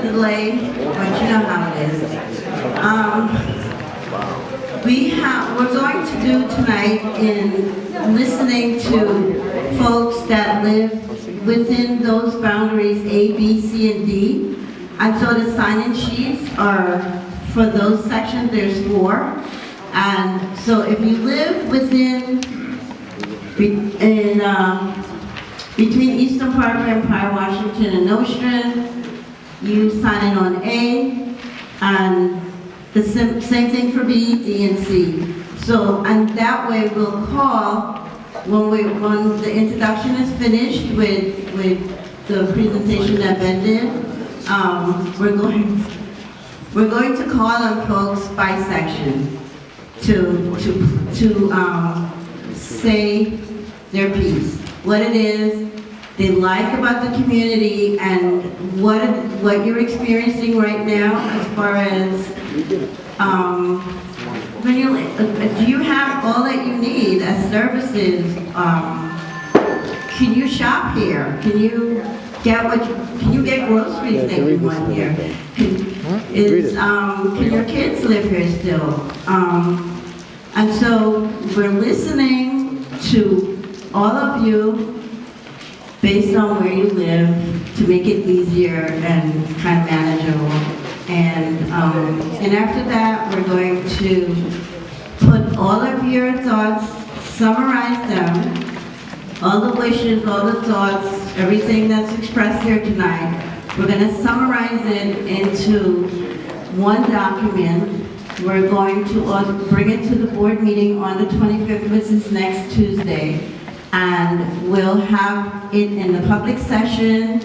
the delay, but you know how it is. We're going to do tonight in listening to folks that live within those boundaries A, B, C, and D. And so the sign-in sheets are, for those sections, there's 4. And so if you live within, between Eastern Parkway and Empire, Washington, and Nostrand, you sign in on A, and the same thing for B, D, and C. So, and that way we'll call when the introduction is finished with the presentation that Ben did. We're going to call on folks by section to say their piece, what it is they like about the community, and what you're experiencing right now as far as do you have all that you need as services? Can you shop here? Can you get groceries that you want here? Can your kids live here still? And so we're listening to all of you based on where you live to make it easier and kind of manageable. And after that, we're going to put all of your thoughts, summarize them, all the wishes, all the thoughts, everything that's expressed here tonight. We're going to summarize it into one document. We're going to bring it to the board meeting on the 25th, which is next Tuesday. And we'll have it in the public session.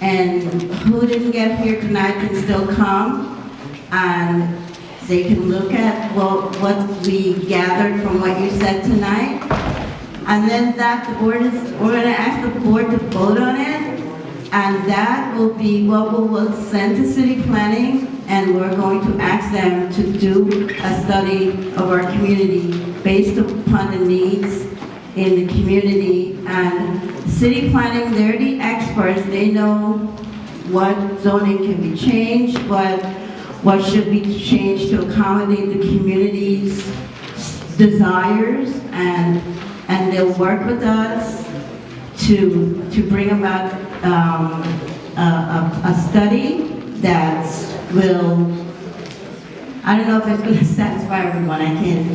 And who didn't get here tonight can still come, and they can look at what we gathered from what you said tonight. And then we're going to ask the board to vote on it, and that will be what we'll send to city planning, and we're going to ask them to do a study of our community based upon the needs in the community. And city planning, they're the experts. They know what zoning can be changed, what should be changed to accommodate the community's desires, and they'll work with us to bring about a study that will, I don't know if it's going to satisfy everyone.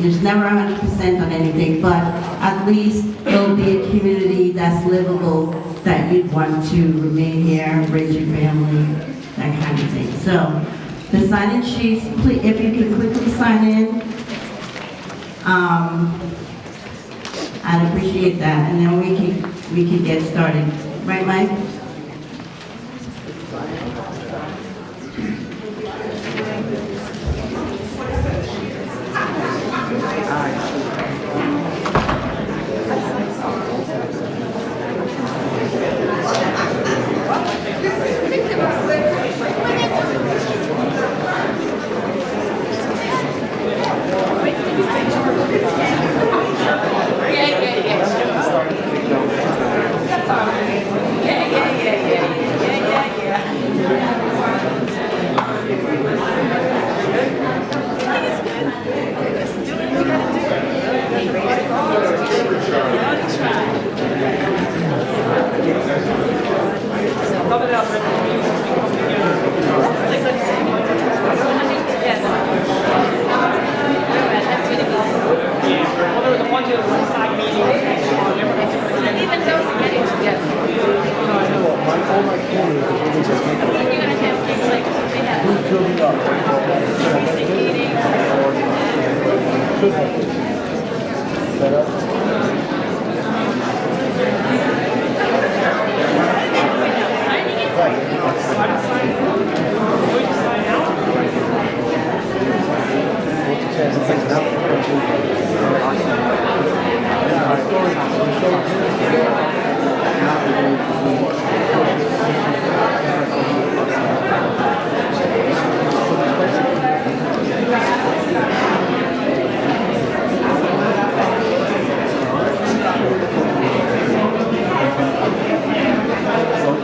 There's never 100% on anything, but at least it'll be a community that's livable, that you'd want to remain here, raise your family, that kind of thing. So the sign-in sheets, please, if you can quickly sign in, I'd appreciate that, and then we can get started. Right, Mike?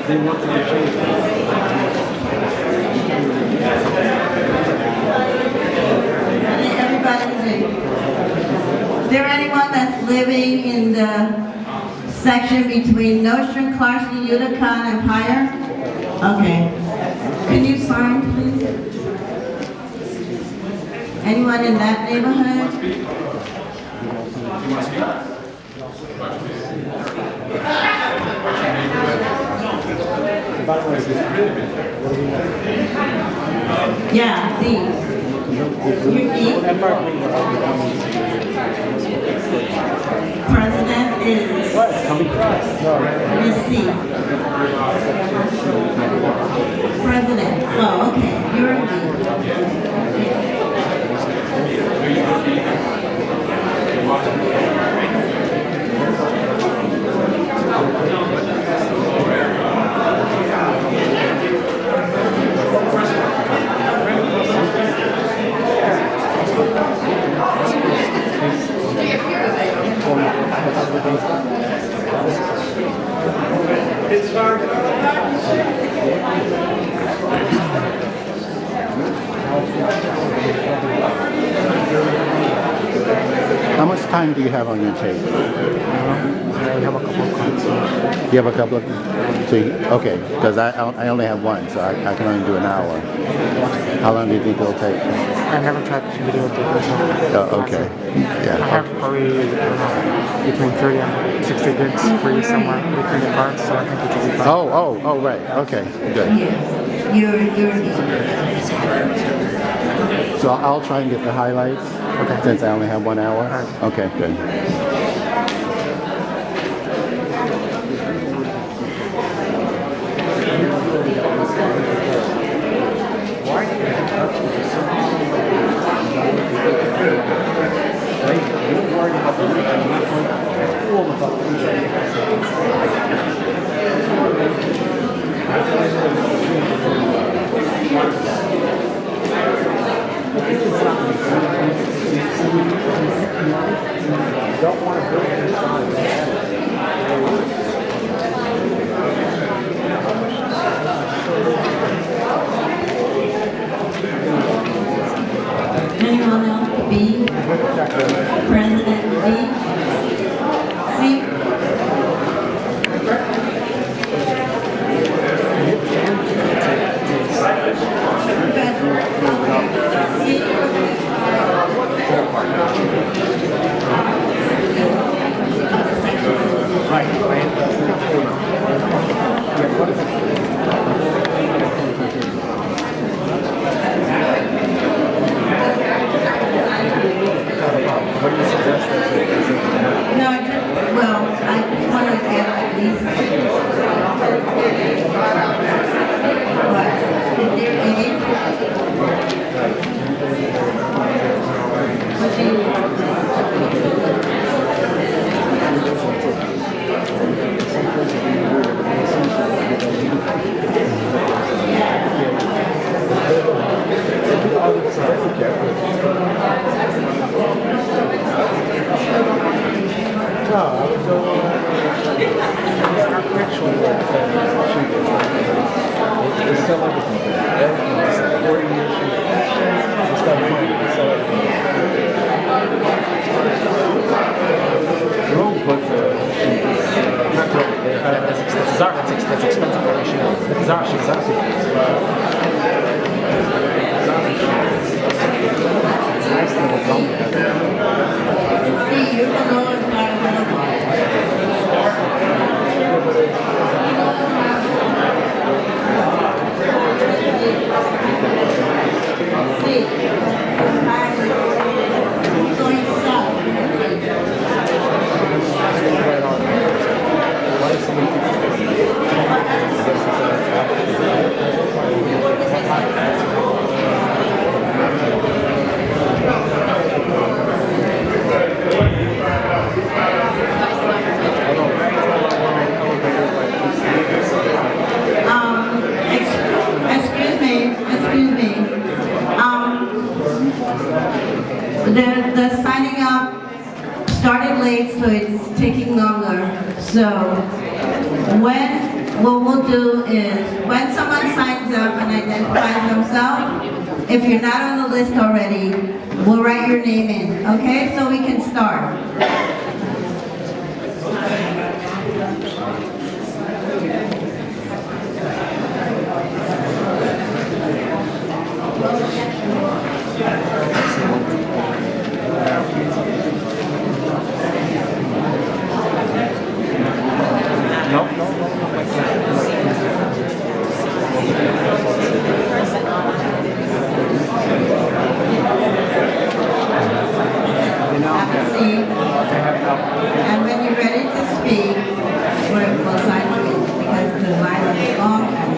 They want to be changed. there anyone that's living in the section between Nostrand, Clarkson, Utica, and Empire? Okay. Can you sign, please? Anyone in that neighborhood? Yeah, D. You D? President is Miss C. President. Oh, okay. You're D. How much time do you have on your tape? I have a couple of cards. You have a couple of... So okay, because I only have one, so I can only do an hour. How long do you think it'll take? I never tried video tapes. Oh, okay. I Yeah. have probably between 30 and 60 gigs free somewhere between the cards, so I think it will be fine. Oh, right. Okay, good. Yes. You're So I'll try and get the highlights. Okay. Since I only have 1 hour. Right. Okay, good. anyone else? B. President B. C. No, well, I want to get at least. What? Is there any? What do you want? That's expensive. It's actually nice little dome. See, you can go and buy See, going south. Excuse me. The signing up started late, so it's taking longer. So what we'll do is when someone signs up and identifies themselves, if you're not on the list already, we'll write your name in, okay? So we can start. Have a seat. And when you're ready to speak, we'll sign you in because the line is long and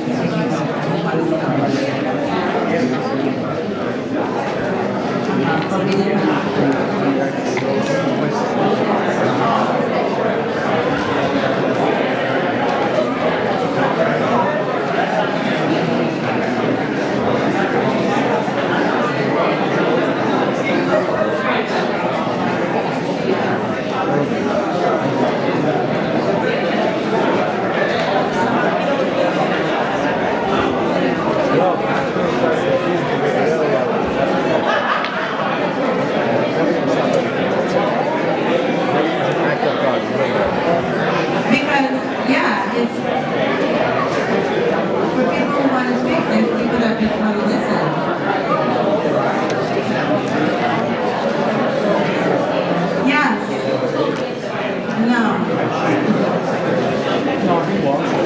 we want to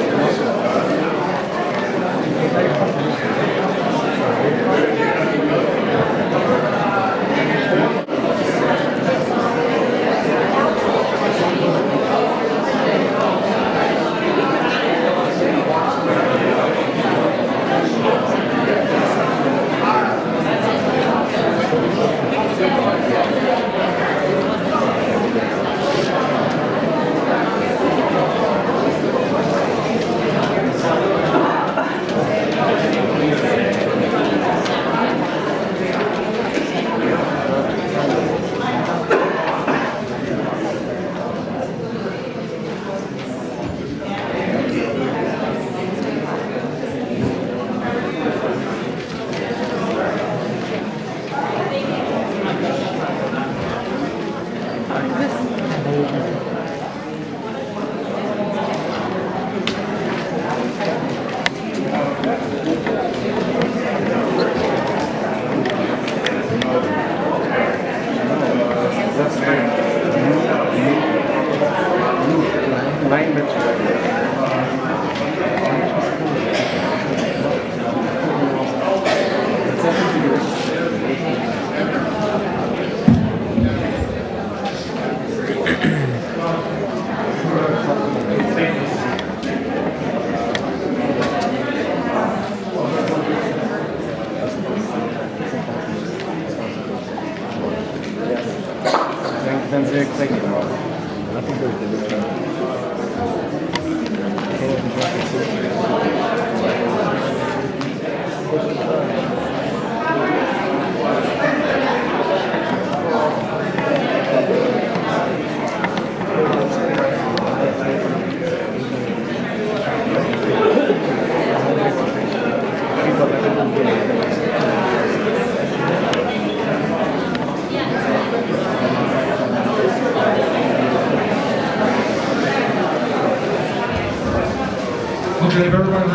Okay, everyone.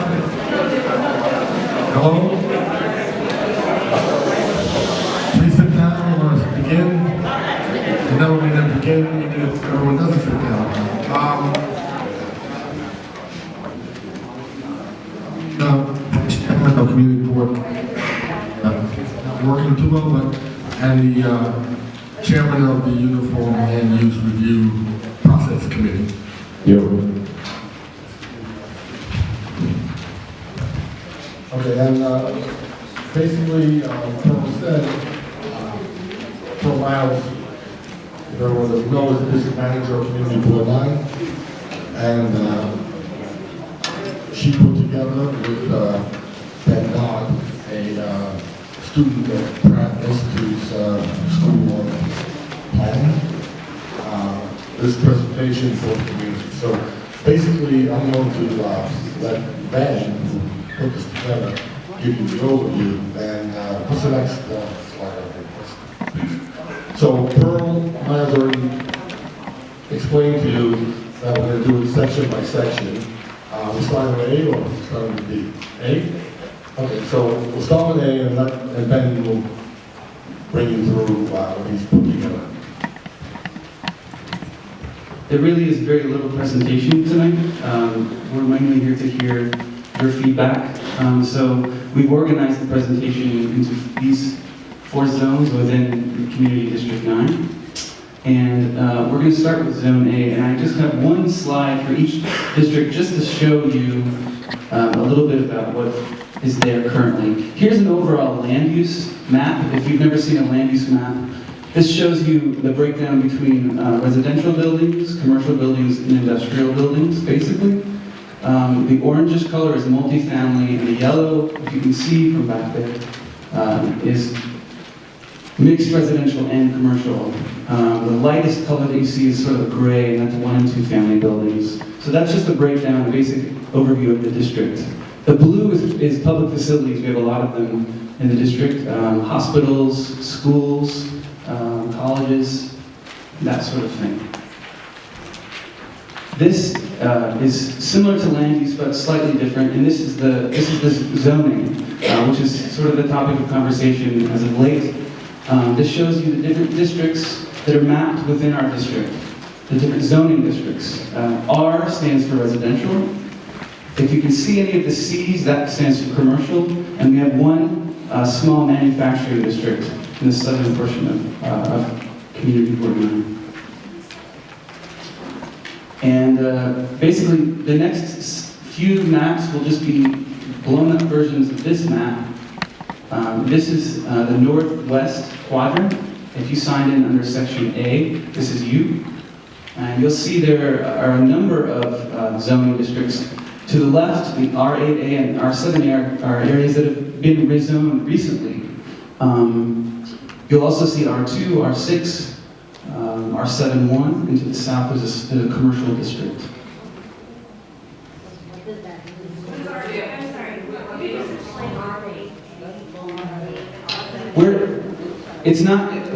Hello? Please sit down. We're going to begin. And then we're going to begin even if everyone doesn't sit down. Chairman of Community Board, not working too well, but, and the Chairman of the Uniform Land Use Review Process Committee. Okay, and basically, what was said, for a while, there was a Will as the district manager of Community Board 9, and she put together with Ben Dodd, a student at Pratt Institute's School of Planning, this presentation for the community. So basically, I'm going to let Ben, who put this together, give you the overview. And what's the next slide on here, please? So Pearl has already explained to you that we're going to do it section by section. We start with A or we start with B? A? Okay, so we'll start with A and Ben will bring you through what he's put together. There really is very little presentation tonight. We're mainly here to hear your feedback. So we've organized the presentation into these 4 zones within Community District 9. And we're going to start with Zone A, and I just have one slide for each district just to show you a little bit about what is there currently. Here's an overall land use map. If you've never seen a land use map, this shows you the breakdown between residential buildings, commercial buildings, and industrial buildings, basically. The orangish color is multifamily, and the yellow, if you can see from back there, is mixed residential and commercial. The lightest color that you see is sort of gray, and that's 1 and 2 family buildings. So that's just a breakdown, a basic overview of the district. The blue is public facilities. We have a lot of them in the district. Hospitals, schools, colleges, that sort of thing. This is similar to land use, but slightly different, and this is the zoning, which is sort of the topic of conversation as of late. This shows you the different districts that are mapped within our district, the different zoning districts. R stands for residential. If you can see any of the C's, that stands for commercial, and we have one small manufacturing district in the southern portion of Community 49. And basically, the next few maps will just be blown-up versions of this map. This is the northwest quadrant. If you signed in under Section A, this is you. And you'll see there are a number of zoning districts. To the left, the R8A and R7A are areas that have been rezoned recently. You'll also see R2, R6, R7-1, and to the south is a commercial district.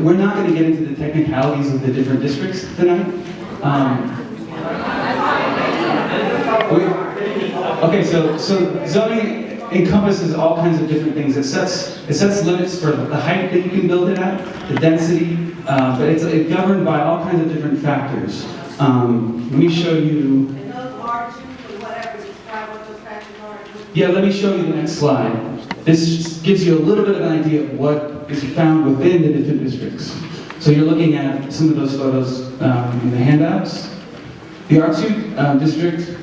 We're not going to get into the technicalities of the different districts tonight. Okay, so zoning encompasses all kinds of different things. It sets limits for the height that you can build it at, the density, but it's governed by all kinds of different factors. Let me show you. And those R2 or whatever, describe what those factors are. Yeah, let me show you the next slide. This gives you a little bit of an idea of what is found within the different districts. So you're looking at some of those photos in the handouts. The R2 district,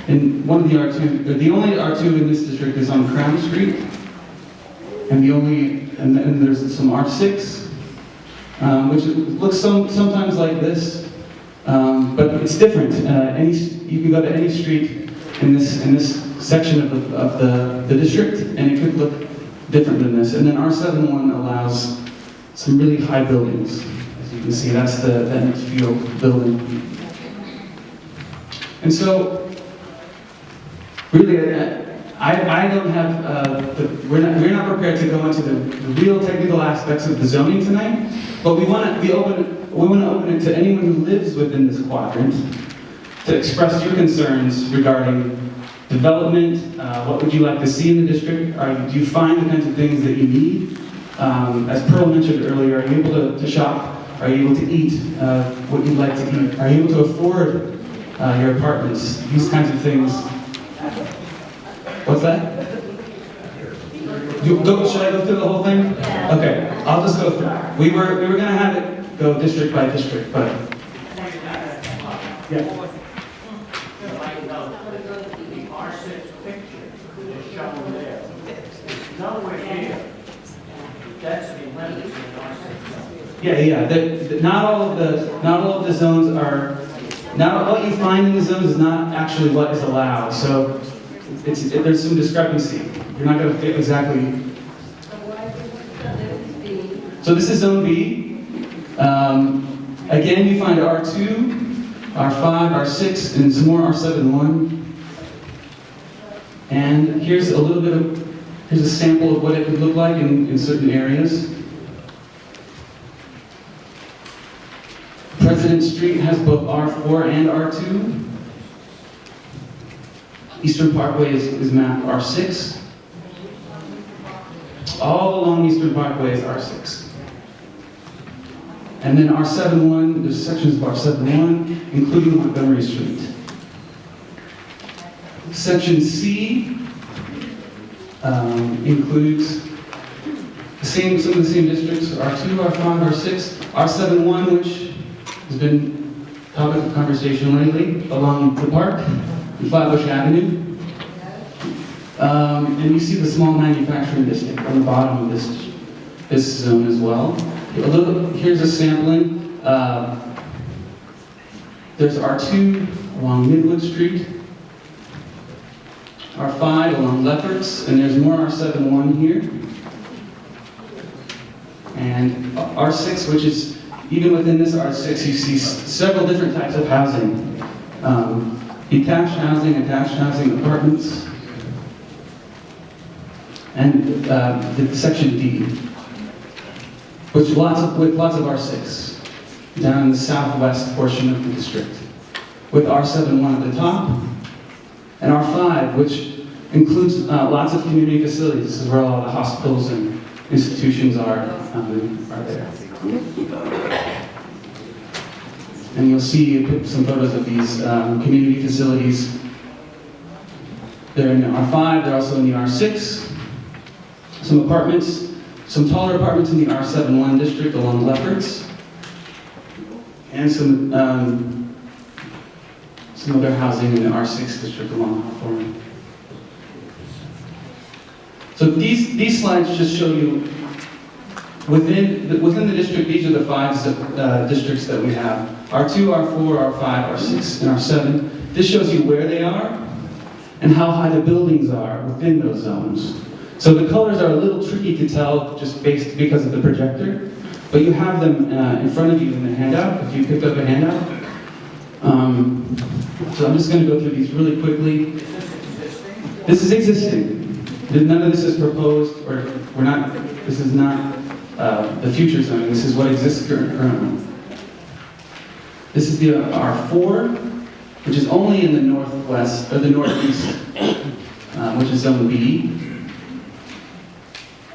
and one of the only R2 in this district is on Crown Street, and then there's some R6, which looks sometimes like this, but it's different. You can go to any street in this section of the district, and it could look different than this. And then R7-1 allows some really high buildings. As you can see, that's the Enfield building. And so, really, I don't have, we're not prepared to go into the real technical aspects of the zoning tonight, but we want to open it to anyone who lives within this quadrant to express your concerns regarding development. What would you like to see in the district? Do you find the kinds of things that you need? As Pearl mentioned earlier, are you able to shop? Are you able to eat what you'd like to eat? Are you able to afford your apartments? These kinds of things. What's that? Should I go through the whole thing? Okay, I'll just go through. We were going to have it go district by district, but yeah. Yeah. Not all of the zones are. Not what you find in the zones is not actually what is allowed. So there's some discrepancy. You're not going to fit exactly. So this is Zone B. Again, you find R2, R5, R6, and some more R7-1. And here's a little bit of Here's a sample of what it could look like in certain areas. President Street has both R4 and R2. Eastern Parkway is mapped R6. All along Eastern Parkway is R6. And then R7-1, there's sections of R7-1, including Montgomery Street. Section C includes some of the same districts, R2, R5, R6, R7-1, which has been topic of conversation lately, along the park, and Flatbush Avenue. And you see the small manufacturing district on the bottom of this zone as well. Here's a sampling. There's R2 along Midwood Street, R5 along Lefferts, and there's more R7-1 here. And R6, which is, even within this R6, you see several different types of housing. Detached housing, attached housing, apartments, and the section D, with lots of R6, down in the southwest portion of the district, with R7-1 at the top, and R5, which includes lots of community facilities. This is where all the hospitals and institutions are there. And you'll see some photos of these community facilities. They're in the R5, they're also in the R6. Some apartments, some taller apartments in the R7-1 district along Lefferts. And some other housing in the R6 district along Hawthorne. So these slides just show you within the district, these are the 5 districts that we have. R2, R4, R5, R6, and R7. This shows you where they are and how high the buildings are within those zones. So the colors are a little tricky to tell just because of the projector, but you have them in front of you in the handout, if you picked up a handout. So I'm just going to go through these really quickly. This is existing. None of this is proposed, or this is not the future zoning. This is what exists currently. This is the R4, which is only in the northwest, or the northeast, which is zone B.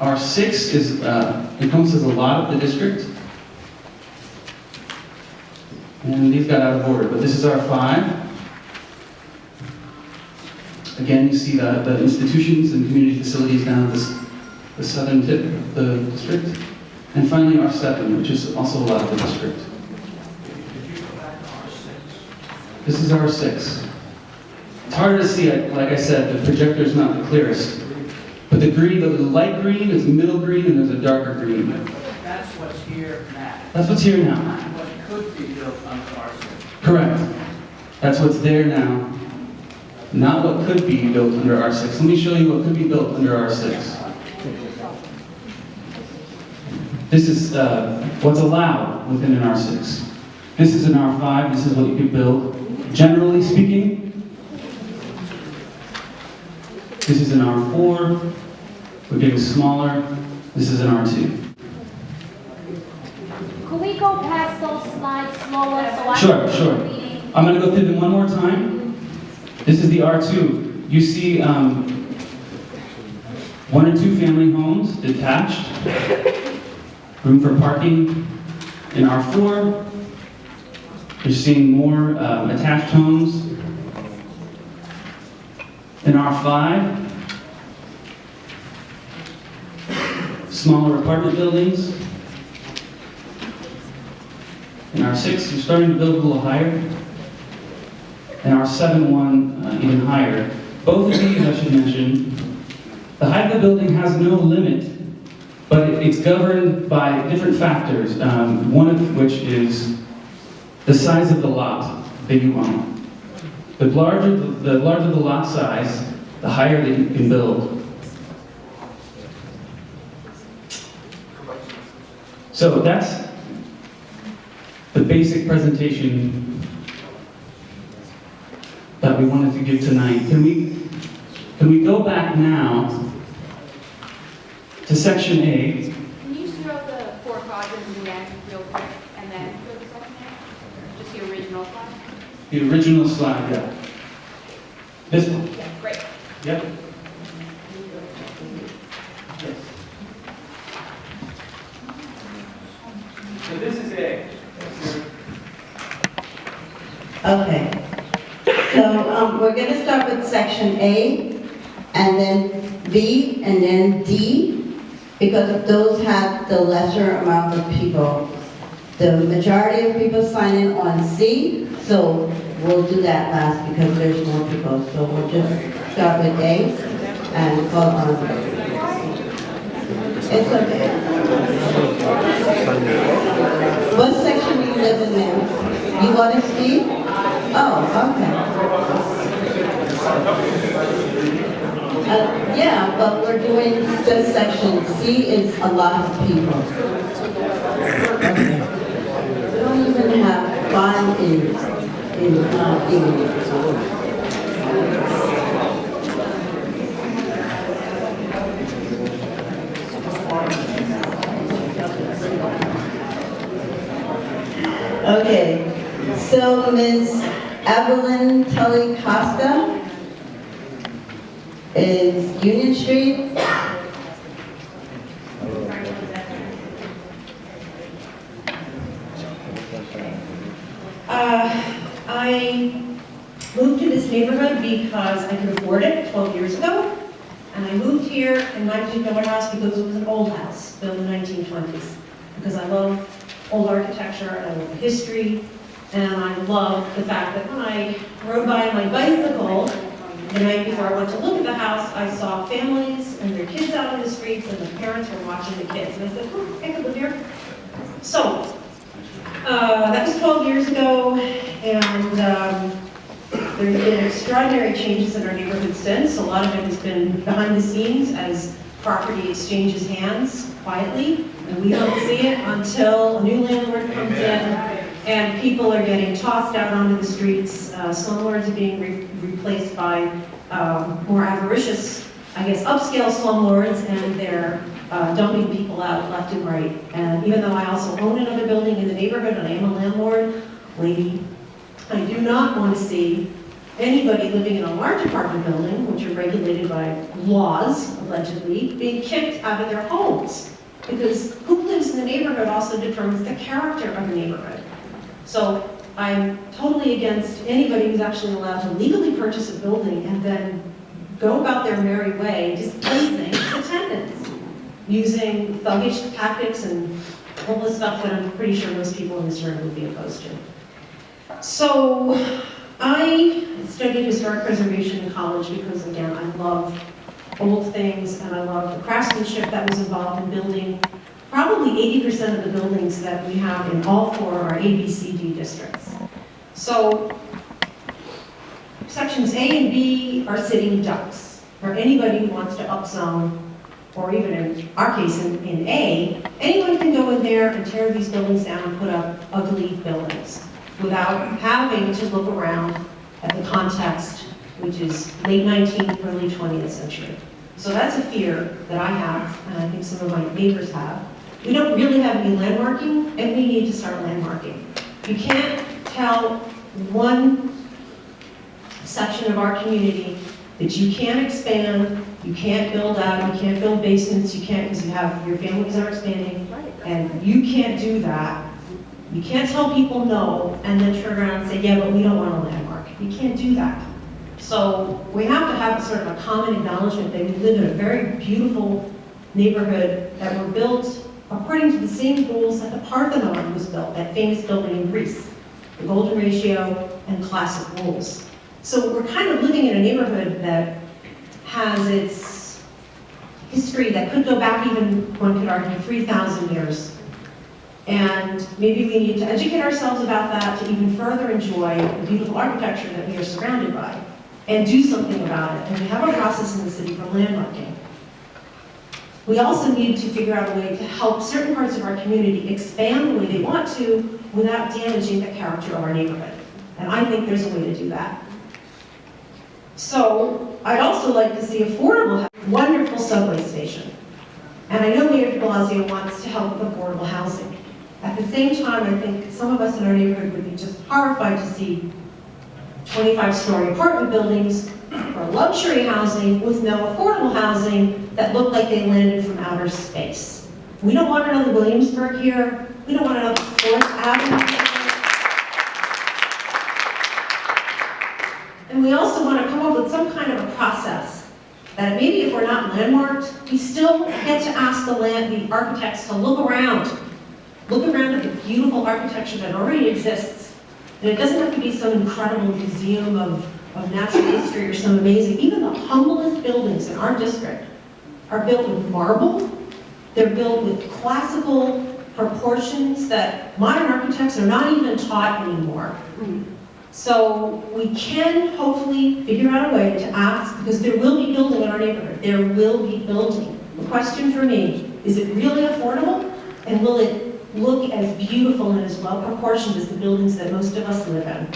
R6 encompasses a lot of the district. And these got out of order, but this is R5. Again, you see the institutions and community facilities down at the southern tip of the district. And finally, R7, which is also a lot of the district. This is R6. It's harder to see, like I said, the projector is not the clearest. But the green, the light green is middle green, and there's a darker green. That's what's here now. That's what's here now. What could be built under R6. Correct. That's what's there now. Not what could be built under R6. Let me show you what could be built under R6. This is what's allowed within an R6. This is an R5. This is what you could build. Generally speaking, this is an R4. We're getting smaller. This is an R2. Could we go past those slides slower so I Sure, can sure. keep reading? I'm going to go through them one more time. This is the R2. You see 1 or 2 family homes, detached, room for parking. In R4, you're seeing more attached homes. In R5, smaller apartment buildings. In R6, you're starting to build a little higher. And R7-1 even higher. Both of these, I should mention, the height of the building has no limit, but it's governed by different factors, one of which is the size of the lot that you own. The larger the lot size, the higher that you can build. So that's the basic presentation that we wanted to give tonight. Can we go back now to section A. Can you show the four quadrants again real quick and then go to section A? Just the original slide? The original slide, yeah. This one. Yeah, great. Yep. Yes. So this is A. Okay. So we're going to start with section A, and then B, and then D, because those have the lesser amount of people. The majority of people sign in on C, so we'll do that last because there's more people. So we'll just start with A and go on. It's okay. What section do you live in now? You want to see? Oh, okay. Yeah, but we're doing this section. C is a lot of people. We don't even have fun in English. Okay, so Ms. Evelyn Tully Costa is Union Street. I moved to this neighborhood because I could afford it 12 years ago. And I moved here in my particular house because it was an old house, built in the 1920s. Because I love old architecture, and I love the history, and I love the fact that when I rode by on my bicycle the night before I went to look at the house, I saw families and their kids out in the streets, and the parents were watching the kids. And I said, oh, I could live here. So, that was 12 years ago, and there's been extraordinary changes in our neighborhood since. A lot of it has been behind the scenes as property exchanges hands quietly, and we don't see it until a new landlord comes in and people are getting tossed out onto the streets. Slumlords are being replaced by more avaricious, I guess, upscale slumlords, and they're dumping people out left and right. And even though I also own another building in the neighborhood and I am a landlord lady, I do not want to see anybody living in a large apartment building, which are regulated by laws, allegedly, being kicked out of their homes. Because who lives in the neighborhood also determines the character of the neighborhood. So I'm totally against anybody who's actually allowed to legally purchase a building and then go about their merry way displacing the tenants, using thuggish tactics and all the stuff that I'm pretty sure most people in this room would be opposed to. So I studied historic preservation in college because, again, I love old things and I love the craftsmanship that was involved in building. Probably 80% of the buildings that we have in all four are A, B, C, D districts. So sections A and B are sitting ducks for anybody who wants to upzone, or even in our case in A, anyone can go in there and tear these buildings down and put up ugly buildings without having to look around at the context, which is late 19th, early 20th century. So that's a fear that I have, and I think some of my neighbors have. We don't really have any landmarking, and we need to start landmarking. You can't tell one section of our community that you can't expand, you can't build out, you can't build basements, you can't, because you have, your families are expanding, and you can't do that. You can't tell people no, and then turn around and say, yeah, but we don't want a landmark. You can't do that. So we have to have sort of a common acknowledgement that we live in a very beautiful neighborhood that were built according to the same rules that the Parthenon was built, that famous building in Greece, the golden ratio and classic rules. So we're kind of living in a neighborhood that has its history that could go back even, one could argue, 3,000 years. And maybe we need to educate ourselves about that to even further enjoy the beautiful architecture that we are surrounded by and do something about it. And we have a process in the city for landmarking. We also need to figure out a way to help certain parts of our community expand the way they want to without damaging the character of our neighborhood. And I think there's a way to do that. So I'd also like to see affordable, wonderful subway station. And I know Mayor de Blasio wants to help with affordable housing. At the same time, I think some of us in our neighborhood would be just horrified to see 25-story apartment buildings or luxury housing with no affordable housing that look like they landed from outer space. We don't want another Williamsburg here. We don't want another 4th Avenue here. And we also want to come up with some kind of a process that maybe if we're not landmarked, we still get to ask the architects to look around at the beautiful architecture that already exists. And it doesn't have to be some incredible museum of natural history or some amazing, even the humblest buildings in our district are built with marble. They're built with classical proportions that modern architects are not even taught anymore. So we can hopefully figure out a way to ask, because there will be building in our neighborhood. There will be building. The question for me, is it really affordable? And will it look as beautiful and as well proportioned as the buildings that most of us live in?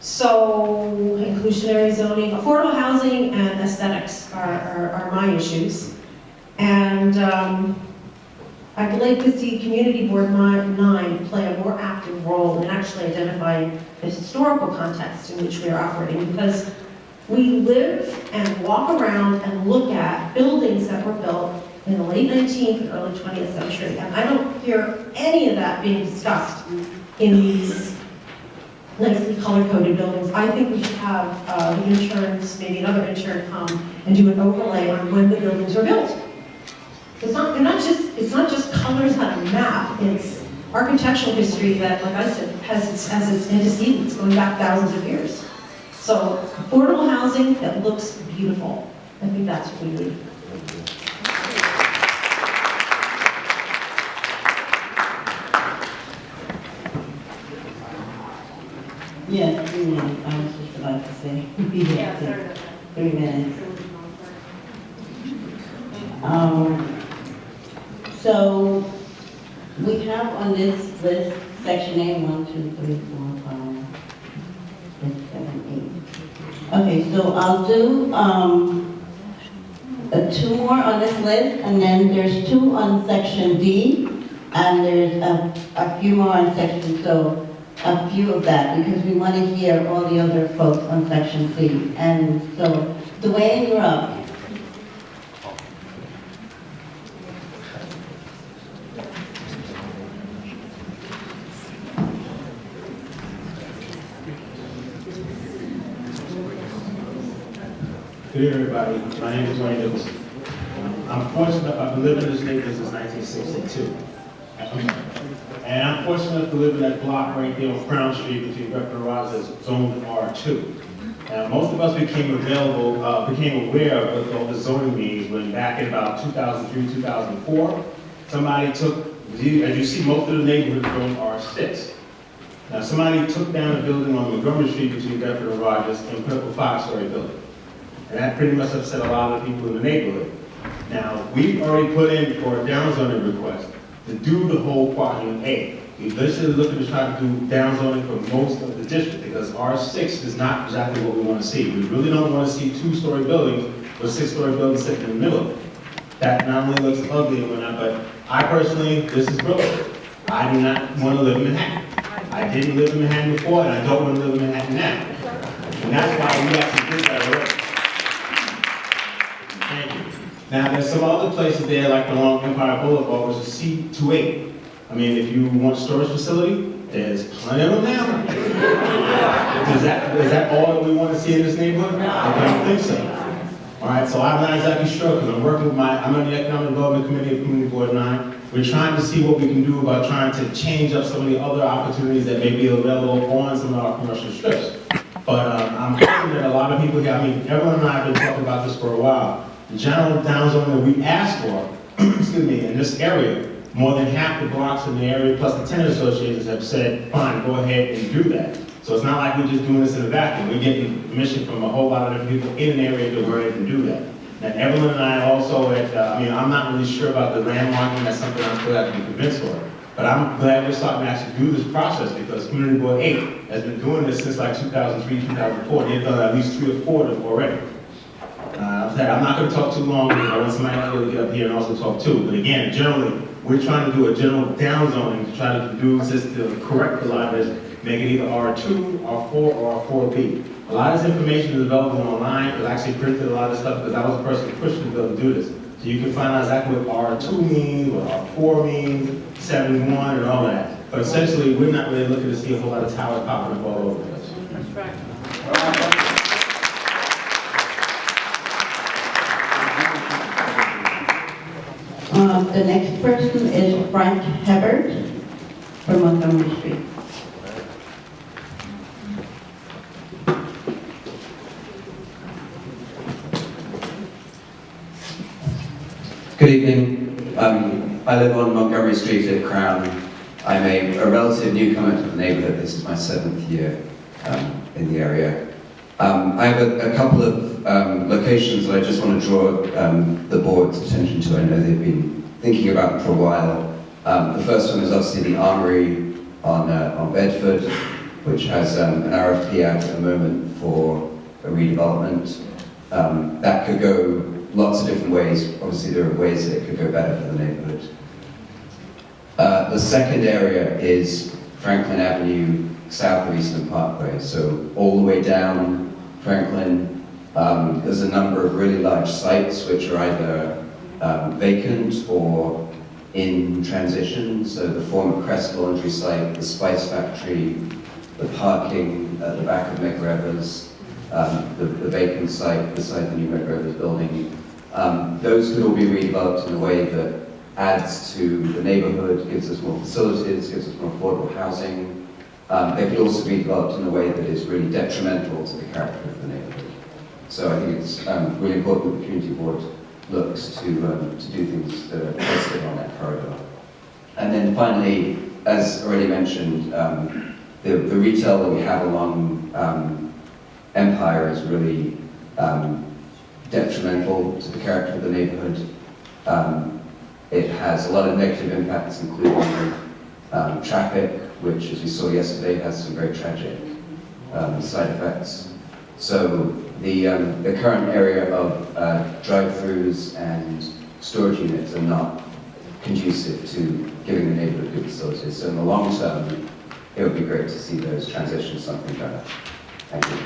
So inclusionary zoning, affordable housing, and aesthetics are my issues. And I'd like to see Community Board 9 play a more active role in actually identifying the historical context in which we are operating, because we live and walk around and look at buildings that were built in the late 19th and early 20th century, and I don't hear any of that being discussed in these nicely color-coded buildings. I think we should have the interns, maybe another intern come and do an overlay on when the buildings were built. It's not just colors on a map, it's architectural history that, like I said, has its antecedents going back thousands of years. So affordable housing that looks beautiful. I think that's what we need. Yeah, 3 minutes, I was just about to say. Yeah, 3 minutes. So we have on this list, section A, 1, 2, 3, 4, 5, 6, 7, 8. Okay, so I'll do 2 more on this list, and then there's 2 on section D, and there's a few more on section, so a few of that, because we want to hear all the other folks on section C. And so, Dwayne, you're up. Good evening, everybody. My name is Dwayne Nicholson. I'm fortunate, I've been living in this neighborhood since 1962. And I'm fortunate to live in that block right there on Crown Street between Reverend Ross that's zoned R2. And most of us became aware of what the zoning means when back in about 2003, 2004, somebody took, as you see, most of the neighborhoods zoned R6. Now somebody took down a building on Montgomery Street between Bedford and Rogers and put up a 5-story building. And that pretty much upset a lot of people in the neighborhood. Now, we've already put in for a downzoning request to do the whole quadrant A. We're literally looking to try to do downzoning for most of the district because R6 is not exactly what we want to see. We really don't want to see 2-story buildings with 6-story buildings sitting in the middle. That not only looks ugly and whatnot, but I personally, this is Brooklyn. I do not want to live in Manhattan. I didn't live in Manhattan before, and I don't want to live in Manhattan now. And that's why we actually did that already. Thank you. Now, there's some other places there, like along Empire Boulevard, which is C28. I mean, if you want a storage facility, there's plenty of them now. Is that all that we want to see in this neighborhood? I don't think so. All right, so I'm not exactly sure, because I'm working with I'm on the Economic Development Committee of Community Board 9. We're trying to see what we can do about trying to change up some of the other opportunities that may be available on some of our commercial strips. But I'm hoping that a lot of people here, I mean, everyone and I have been talking about this for a while. The general downzoning that we asked for, excuse me, in this area, more than half the blocks in the area, plus the tenant associations have said, fine, go ahead and do that. So it's not like we're just doing this in a vacuum. We're getting permission from a whole lot of different people in an area to go ahead and do that. Now, Evelyn and I also, I'm not really sure about the landmarking. That's something I'm still have to be convinced for. But I'm glad we're starting to actually do this process because Community Board 8 has been doing this since like 2003, 2004. They've done at least 3 or 4 of them already. I'm not going to talk too long because I want somebody else to get up here and also talk too. But again, generally, we're trying to do a general downzoning to try to do this to correct a lot of this, make it either R2, R4, or R4B. A lot of this information is available online. I've actually printed a lot of stuff because I was the person who pushed me to be able to do this. So you can find out exactly what R2 means, what R4 means, 71, and all that. But essentially, we're not really looking to see a whole lot of towers popping up all over the place. That's right. The next person is Frank Hebert from Montgomery Street. Good evening. I live on Montgomery Street at Crown. I'm a relative newcomer to the neighborhood. This is my 7th year in the area. I have a couple of locations that I just want to draw the board's attention to. I know they've been thinking about them for a while. The first one is obviously the Armory on Bedford, which has an RFP out at the moment for a redevelopment. That could go lots of different ways. Obviously, there are ways that it could go better for the neighborhood. The second area is Franklin Avenue, south of Eastern Parkway. So all the way down Franklin, there's a number of really large sites which are either vacant or in transition. So the former Crest Laundry site, the Spice Factory, the parking at the back of McRevers, the vacant site beside the new McRevers building. Those could all be redeveloped in a way that adds to the neighborhood, gives us more facilities, gives us more affordable housing. They could also be developed in a way that is really detrimental to the character of the neighborhood. So I think it's really important that the community board looks to do things that are positive on that corridor. And then finally, as already mentioned, the retail that we have along Empire is really detrimental to the character of the neighborhood. It has a lot of negative impacts, including traffic, which, as we saw yesterday, has some very tragic side effects. So the current area of drive-throughs and storage units are not conducive to giving the neighborhood good facilities. So in the long term, it would be great to see those transition to something better. Thank you.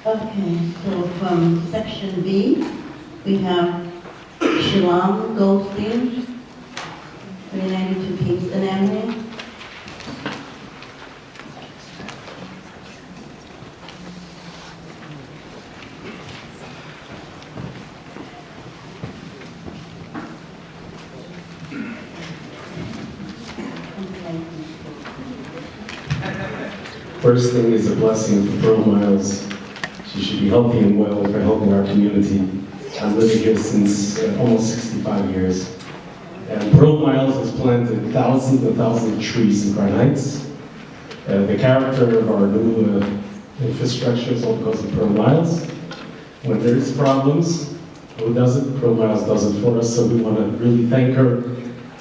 Okay, so from section B, we have Shalom Goldstein, 392 Kingston Avenue. First thing is a blessing for Pearl Miles. She should be healthy and well for helping our community. I'm living here since almost 65 years. And Pearl Miles has planted thousands and thousands of trees in Crown Heights. The character of our new infrastructure is all because of Pearl Miles. When there's problems, who does it? Pearl Miles does it for us, so we want to really thank her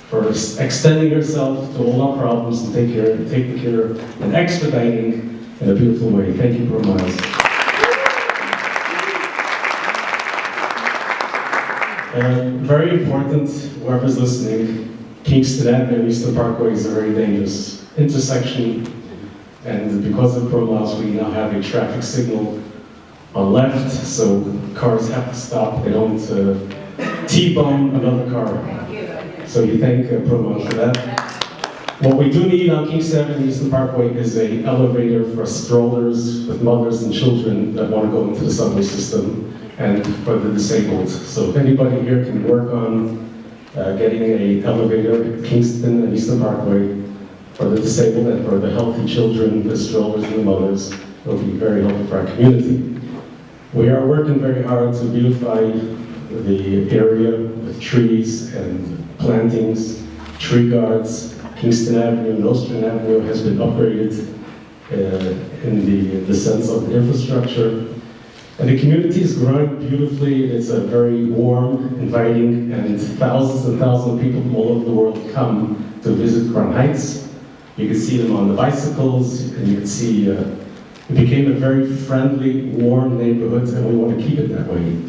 for extending herself to all our problems and taking care and expediting in a beautiful way. Thank you, Pearl Miles. Very important, whoever's listening, Kingston Avenue and Eastern Parkway is a very dangerous intersection, and because of Pearl Miles, we now have a traffic signal on left, so cars have to stop. They don't T-bone another car. So we thank Pearl Miles for that. What we do need on Kingston Avenue and Eastern Parkway is an elevator for strollers with mothers and children that want to go into the subway system, and for the disabled. So if anybody here can work on getting an elevator at Kingston and Eastern Parkway for the disabled and for the healthy children, the strollers and the mothers, it will be very helpful for our community. We are working very hard to beautify the area with trees and plantings, tree guards. Kingston Avenue and Nostrand Avenue has been upgraded in the sense of the infrastructure. And the community is growing beautifully. It's a very warm, inviting, and thousands of people from all over the world come to visit Crown Heights. You could see them on the bicycles, and you could see it became a very friendly, warm neighborhood, and we want to keep it that way.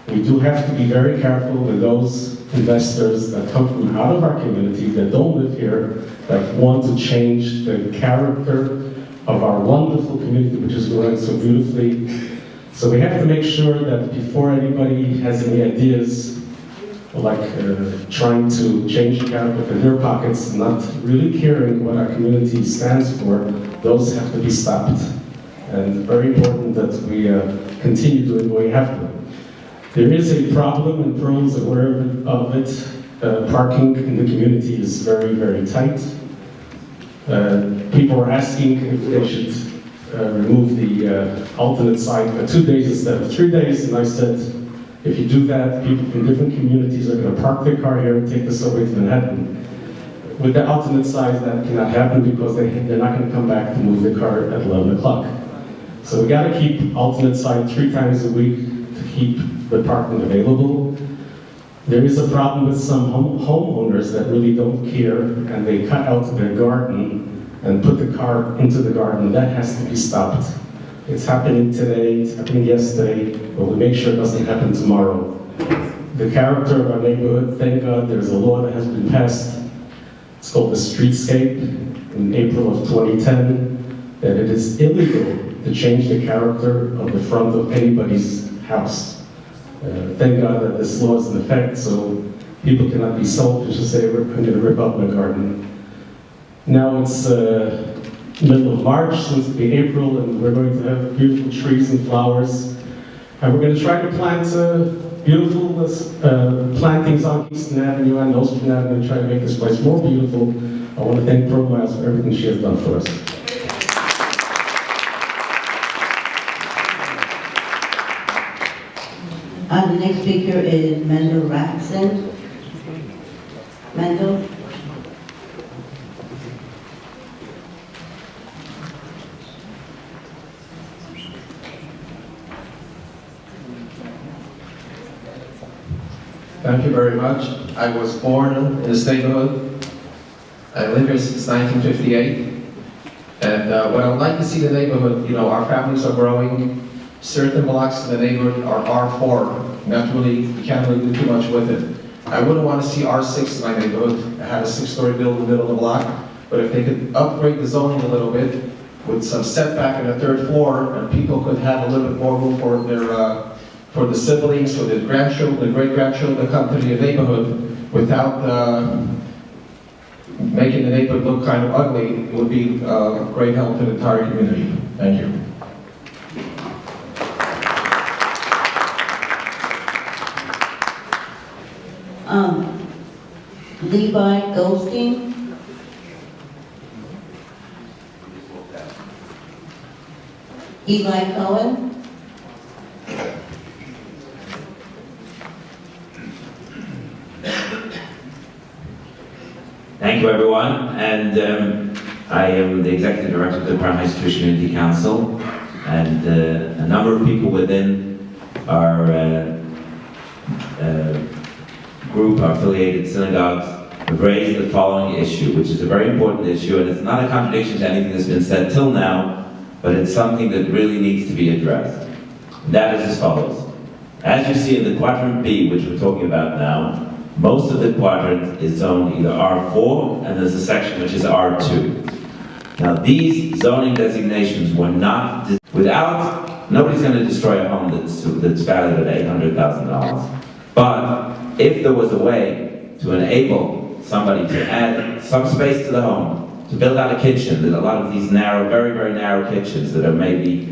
We do have to be very careful with those investors that come from out of our community, that don't live here, that want to change the character of our wonderful community, which is growing so beautifully. So we have to make sure that before anybody has any ideas, like trying to change the character in their pockets, not really caring what our community stands for, those have to be stopped. And very important that we continue doing what we have to. There is a problem, and Pearl's aware of it. Parking in the community is very, very tight. People are asking if they should remove the alternate site for 2 days instead of 3 days, and I said, if you do that, people from different communities are going to park their car here and take the subway to Manhattan. With the alternate side, that cannot happen because they're not going to come back to move their car at 11 o'clock. So we got to keep alternate side 3 times a week to keep the parking available. There is a problem with some homeowners that really don't care, and they cut out their garden and put the car into the garden. That has to be stopped. It's happening today, it's happening yesterday, but we'll make sure it doesn't happen tomorrow. The character of our neighborhood, thank God there's a law that has been passed. It's called the Streetscape in April of 2010, that it is illegal to change the character of the front of anybody's house. Thank God that this law is in effect, so people cannot be selfish and say, I'm going to rip up my garden. Now it's middle of March, so it's be April, and we're going to have beautiful trees and flowers. And we're going to try to plant beautiful plantings on Kingston Avenue and Nostrand Avenue, try to make this place more beautiful. I want to thank Pearl Miles for everything she has done for us. The next speaker is Mendel Raxon. Mendel? Thank you very much. I was born in this neighborhood. I live here since 1958. And what I would like to see the neighborhood, you know, our families are growing. Certain blocks in the neighborhood are R4. We can't really do too much with it. I wouldn't want to see R6 in my neighborhood. I had a 6-story building in the middle of the block. But if they could upgrade the zoning a little bit with some setback in the 3rd floor, and people could have a little bit more room for their for the siblings, for the grandchildren, the great-grandchildren to come to the neighborhood without making the neighborhood look kind of ugly, it would be a great help to the entire community. Thank you. Levi Goldstein. Eli Cohen. Thank you, everyone. And I am the Executive Director of the Crown Heights Jewish Community Council, and a number of people within our group, our affiliated synagogues, have raised the following issue, which is a very important issue, and it's not a contradiction to anything that's been said till now, but it's something that really needs to be addressed. And that is as follows. As you see in the quadrant B, which we're talking about now, most of the quadrant is zoned either R4, and there's a section which is R2. Now these zoning designations were not, nobody's going to destroy a home that's valued at $800,000. But if there was a way to enable somebody to add some space to the home, to build out a kitchen, there's a lot of these narrow, very, very narrow kitchens that are maybe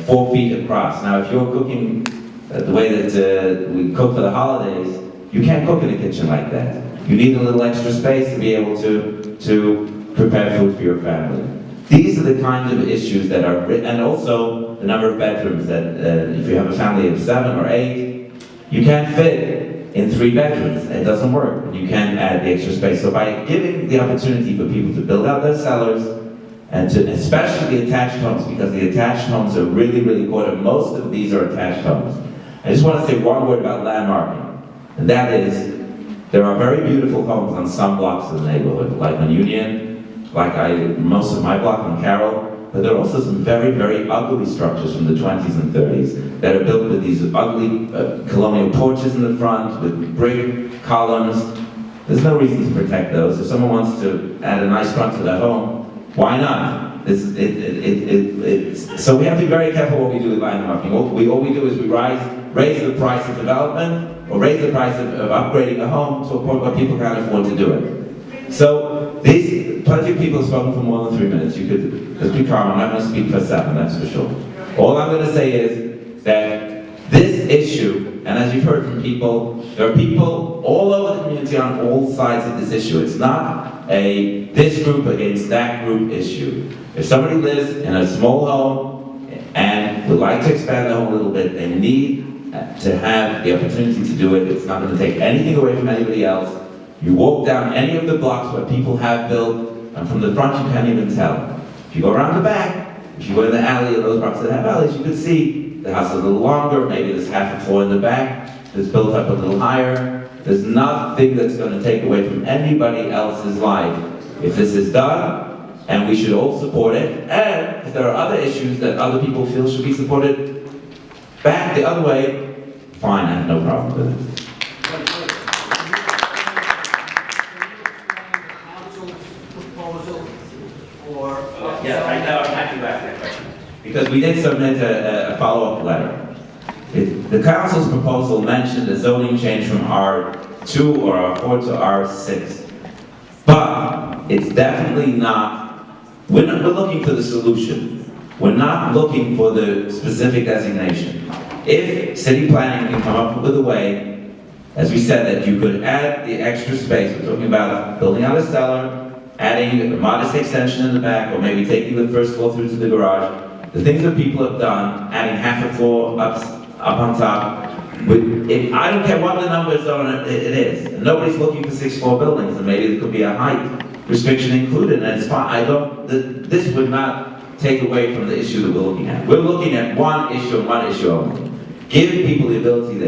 4 feet across. Now if you're cooking the way that we cook for the holidays, you can't cook in a kitchen like that. You need a little extra space to be able to prepare food for your family. These are the kinds of issues that are, and also the number of bedrooms that if you have a family of 7 or 8, you can't fit in 3 bedrooms. It doesn't work. You can't add the extra space. So by giving the opportunity for people to build out their cellars, and to, especially the attached homes, because the attached homes are really, really important. Most of these are attached homes. I just want to say one word about landmarking. And that is, There are very beautiful homes on some blocks of the neighborhood, like on Union, like most of my block on Carroll, but there are also some very, very ugly structures from the 20s and 30s that are built with these ugly colonial porches in the front, with brick columns. There's no reason to protect those. If someone wants to add a nice front to their home, why not? So we have to be very careful what we do with land marketing. All we do is we raise the price of development, or raise the price of upgrading a home to a point where people can't afford to do it. So plenty of people have spoken for more than 3 minutes. You could just be calm. I'm not going to speak for 7, that's for sure. All I'm going to say is that this issue, and as you've heard from people, there are people all over the community on all sides of this issue. It's not a this group against that group issue. If somebody lives in a small home and would like to expand the home a little bit, they need to have the opportunity to do it. It's not going to take anything away from anybody else. You walk down any of the blocks where people have built, and from the front you can't even tell. If you go around the back, if you go in the alley of those blocks that have alleys, you can see the house is a little longer, maybe there's half a floor in the back, it's built up a little higher. There's nothing that's going to take away from anybody else's life if this is done, and we should all support it. And if there are other issues that other people feel should be supported back the other way, fine, I have no problem with it. Yeah, I know, I'm happy to ask that question. Because we did submit a follow-up letter. The council's proposal mentioned a zoning change from R2 or R4 to R6. But it's definitely not, we're looking for the solution. We're not looking for the specific designation. If city planning can come up with a way, as we said, that you could add the extra space, we're talking about building out a cellar, adding a modest extension in the back, or maybe taking the first floor through to the garage. The things that people have done, adding half a floor up on top. I don't care what the numbers are, it is. And nobody's looking for 6-floor buildings, and maybe there could be a height restriction included, and it's fine. This would not take away from the issue that we're looking at. We're looking at one issue and one issue only. Give people the ability,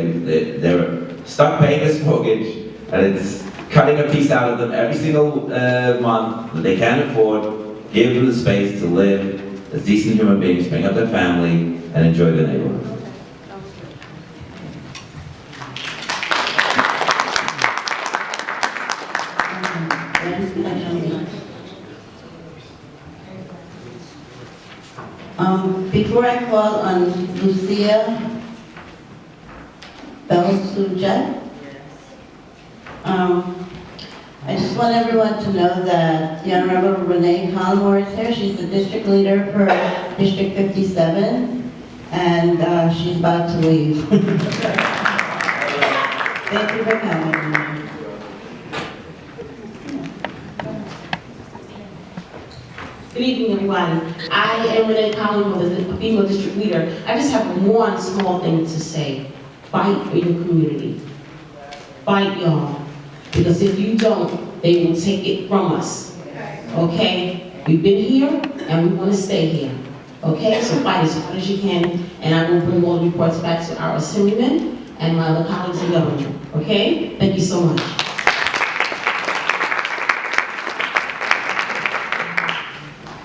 they're stuck paying this mortgage, and it's cutting a piece out of them every single month that they can't afford. Give them the space to live as decent human beings, bring up their family, and enjoy the neighborhood. Before I call on Lucia Belsuja, I just want everyone to know that the Honorable Renee Conmore is here. She's the district leader for District 57, and she's about to leave. Thank you for coming. Good evening, everybody. I am Renee Collins, a female district leader. I just have one small thing to say. Fight for your community. Fight, y'all. Because if you don't, they will take it from us. Okay? We've been here, and we want to stay here. Okay? So fight as hard as you can, and I will bring all the reports back to our assemblymen and my other colleagues in government. Okay? Thank you so much.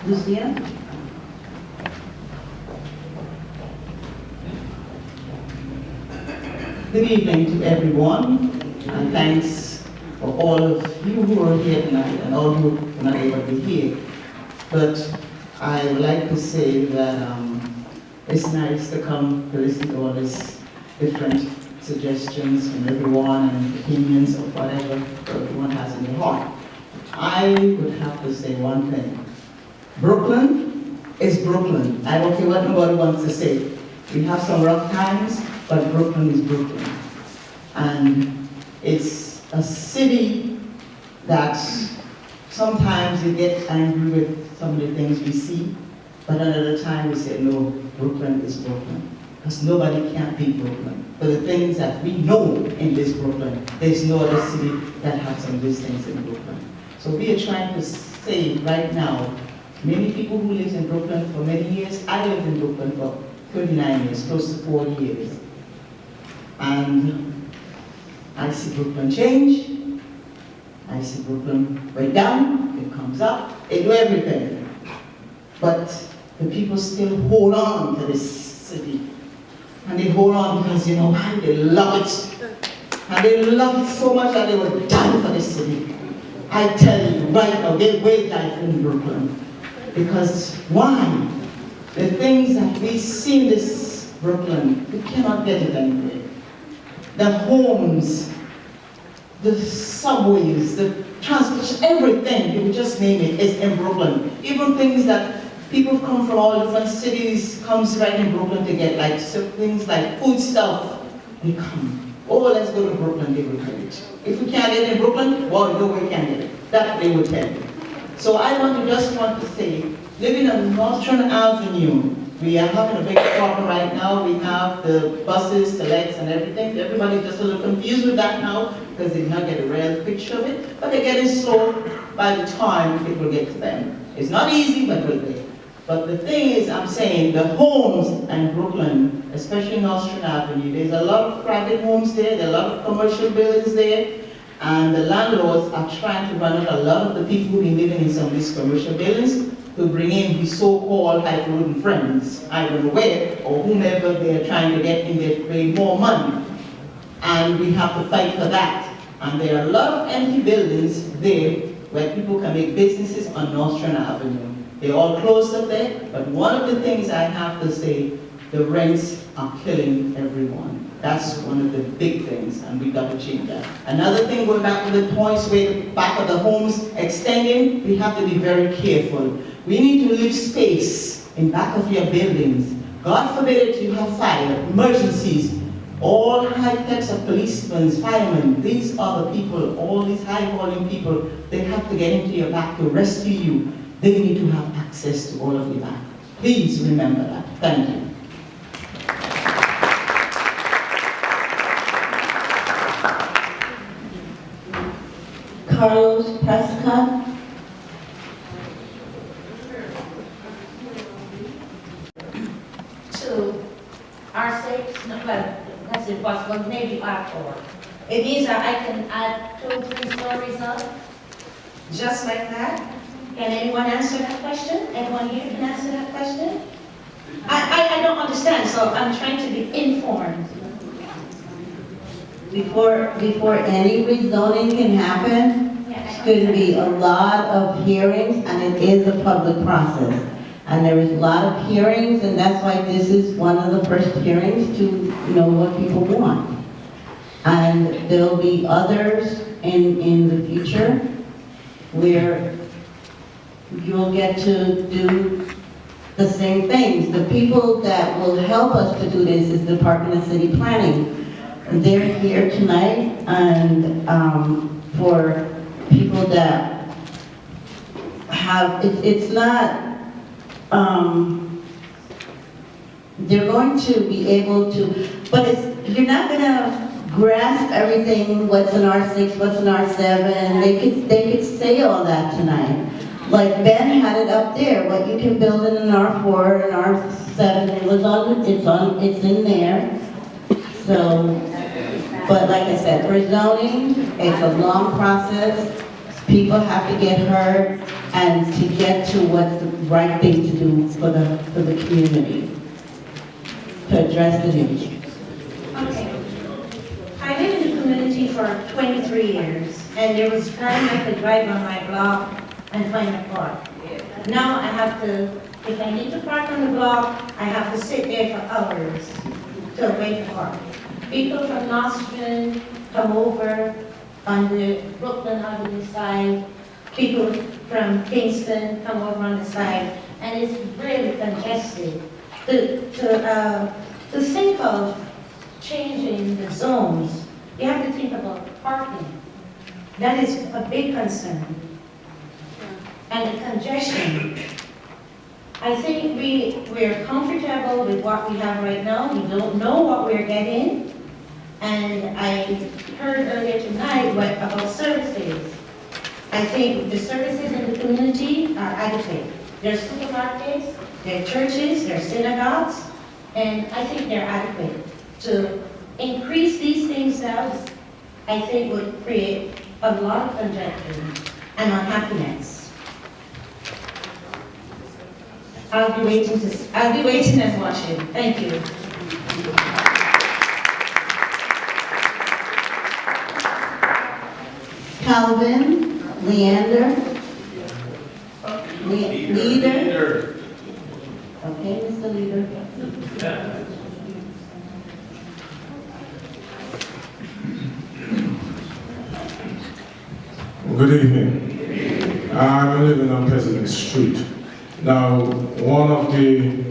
Lucia? Good evening to everyone, and thanks for all of you who are here tonight and all who are not able to be here. But I would like to say that it's nice to come to listen to all these different suggestions from everyone and opinions of whatever everyone has in their heart. I would have to say one thing. Brooklyn is Brooklyn. I don't care what nobody wants to say. We have some rough times, but Brooklyn is Brooklyn. And it's a city that sometimes you get angry with some of the things we see, but another time we say, no, Brooklyn is Brooklyn. Because nobody can beat Brooklyn. For the things that we know in this Brooklyn, there's no other city that has some of these things in Brooklyn. So we are trying to say right now, many people who live in Brooklyn for many years, I lived in Brooklyn for 39 years, close to 40 years. And I see Brooklyn change, I see Brooklyn way down, it comes up, it do everything. But the people still hold on to this city. And they hold on because, you know why? They love it. And they love it so much that they will die for this city. I tell you, right now, they will die in Brooklyn. Because why? The things that we see in this Brooklyn, we cannot get it anywhere. The homes, the subways, the transportation, everything, you just name it, is in Brooklyn. Even things that people come from all different cities comes right in Brooklyn to get, like so things like food stuff, they come. Oh, let's go to Brooklyn, they will get it. If we can't get it in Brooklyn, well, no way we can get it. That they will tell you. So I just want to say, living on Northern Avenue, we are having a big problem right now. We have the buses, the lights and everything. Everybody's just a little confused with that now because they did not get a real picture of it. But they're getting slow by the time it will get to them. It's not easy, but it will be. But the thing is, I'm saying, the homes in Brooklyn, especially Northern Avenue, there's a lot of private homes there, there are a lot of commercial buildings there, and the landlords are trying to run out a lot of the people who've been living in some of these commercial buildings to bring in the so-called highfalutin friends, I don't know where, or whomever they're trying to get in there to pay more money. And we have to fight for that. And there are a lot of empty buildings there where people can make businesses on Northern Avenue. They're all closed up there, but one of the things I have to say, the rents are killing everyone. That's one of the big things, and we got to change that. Another thing, going back to the points where the back of the homes extending, we have to be very careful. We need to leave space in back of your buildings. God forbid if you have fire, emergencies, all high techs of policemen, firemen, these are the people, all these high volume people, they have to get into your back to rescue you. They need to have access to all of your back. Please remember that. Thank you. Carlos Prescott. To R6, no, well, that's impossible, maybe R4. It means that I can add 2 or 3 stories up, just like that. Can anyone answer that question? Anyone here can answer that question? I don't understand, so I'm trying to be informed. Before any rezoning can happen, it's going to be a lot of hearings, and it is a public process. And there is a lot of hearings, and that's why this is one of the first hearings to know what people want. And there'll be others in the future where you'll get to do the same things. The people that will help us to do this is the Department of City Planning. They're here tonight, and for people that have, it's not, they're going to be able to, but you're not going to grasp everything, what's in R6, what's in R7. They could say all that tonight. Like Ben had it up there, what you can build in an R4 and R7, it's in there. So, but like I said, rezoning, it's a long process. People have to get heard and to get to what's the right thing to do for the community, to address the needs. Okay. I lived in the community for 23 years, and there was time I could drive on my block and find a park. Now I have to, if I need to park on the block, I have to sit there for hours to wait for park. People from Nostrand come over on the Brooklyn Avenue side. People from Kingston come over on the side, and it's really congested. To think of changing the zones, you have to think about parking. That is a big concern. And the congestion. I think we're comfortable with what we have right now. We don't know what we're getting. And I heard earlier tonight about services. I think the services in the community are adequate. There are supermarkets, there are churches, there are synagogues, and I think they're adequate. To increase these things now, I think would create a lot of conjecture and unhappiness. I'll be waiting and watching. Thank you. Calvin, Leander, Leader. Okay, Mr. Leader. Good evening. I'm living on President Street. Now, one of the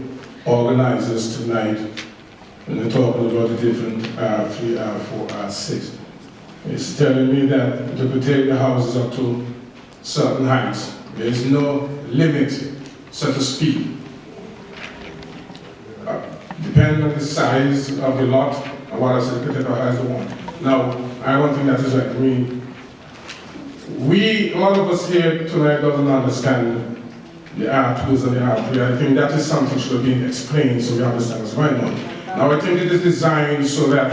organizers tonight, when they're talking about the different R3, R4, R6, is telling me that they could take the houses up to certain heights. There is no limit, so to speak. Depending on the size of the lot, and what I said, they could take as they want. Now, I don't think that is right. I mean, all of us here tonight doesn't understand the R2s and the R3. I think that is something should have been explained so we understand what's going on. Now, I think it is designed so that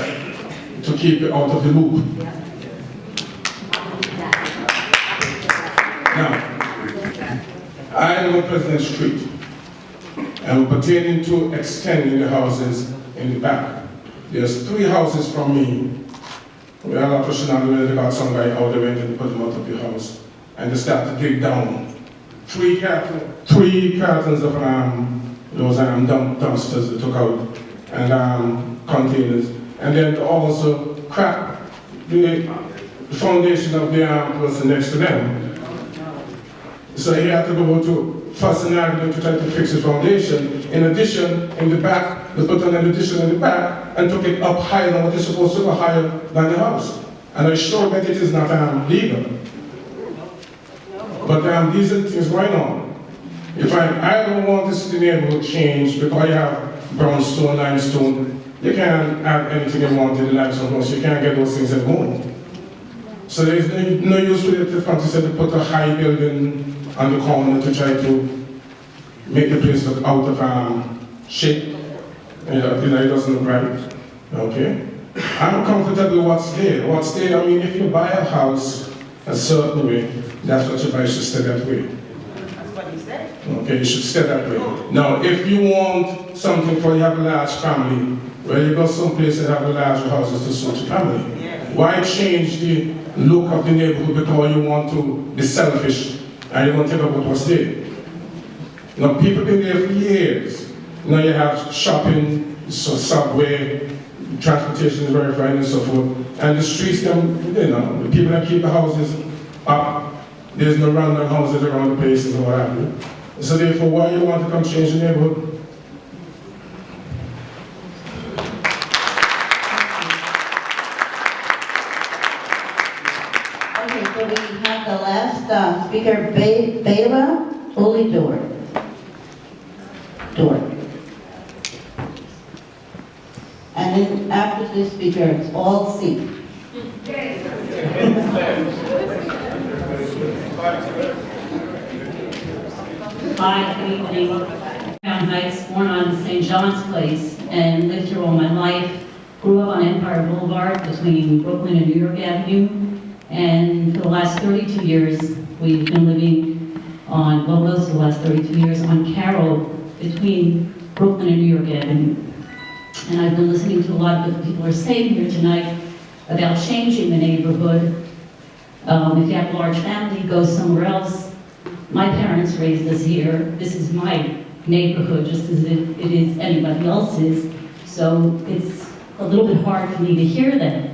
to keep it out of the loop. Now, I live on President Street, and we're pertaining to extending the houses in the back. There's 3 houses from me. We had a person where they got some guy out there and put them out of the house, and they started to dig down 3 cartons of those dumpsters they took out, and containers, and then to also crack the foundation of the person next to them. So he had to go to first scenario to try to fix his foundation. In addition, in the back, they put an addition in the back and took it up higher than what is supposed to go higher than the house. And I sure that it is not legal. But these are things going on. If I don't want to see the neighborhood change because you have brownstone, limestone, you can't add anything you want in the limestone house. You can't get those things at home. So there is no use for the country to put a high building on the corner to try to make the place look out of shape. It doesn't look right. Okay? I'm comfortable with what's there. What's there, I mean, if you buy a house a certain way, that's what you buy, should stay that way. That's what he said. Okay, you should stay that way. Now, if you want something for you have a large family, where you go someplace and have a larger houses to suit your family. Why change the look of the neighborhood because you want to be selfish and you want to take up what's there? Now, people been there for years. Now you have shopping, so subway, transportation is very fine and so forth. And the streets, the people that keep the houses up, there's no random houses around the places or what have you. So therefore, why you want to come change the neighborhood? Okay, so we have the last speaker, Bela Olidor. And then after this speaker, it's all C. Hi, good evening. Crown Heights, born on St. John's Place, and lived here all my life. Grew up on Empire Boulevard between Brooklyn and New York Avenue. And for the last 32 years, we've been living on, well, most of the last 32 years, on Carroll between Brooklyn and New York Avenue. And I've been listening to a lot of what people are saying here tonight about changing the neighborhood. If you have a large family, go somewhere else. My parents raised us here. This is my neighborhood, just as it is anybody else's. So it's a little bit hard for me to hear that.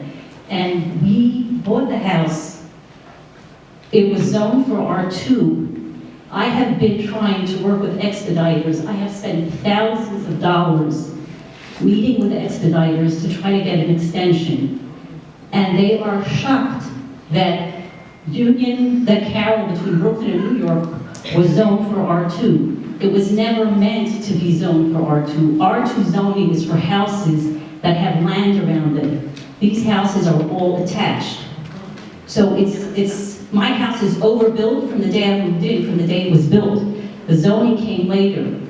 And we bought the house. It was zoned for R2. I have been trying to work with expediters. I have spent thousands of dollars meeting with expediters to try to get an extension. And they are shocked that Carroll between Brooklyn and New York was zoned for R2. It was never meant to be zoned for R2. R2 zoning is for houses that have land around them. These houses are all attached. So my house is overbuilt from the day I moved in, from the day it was built. The zoning came later.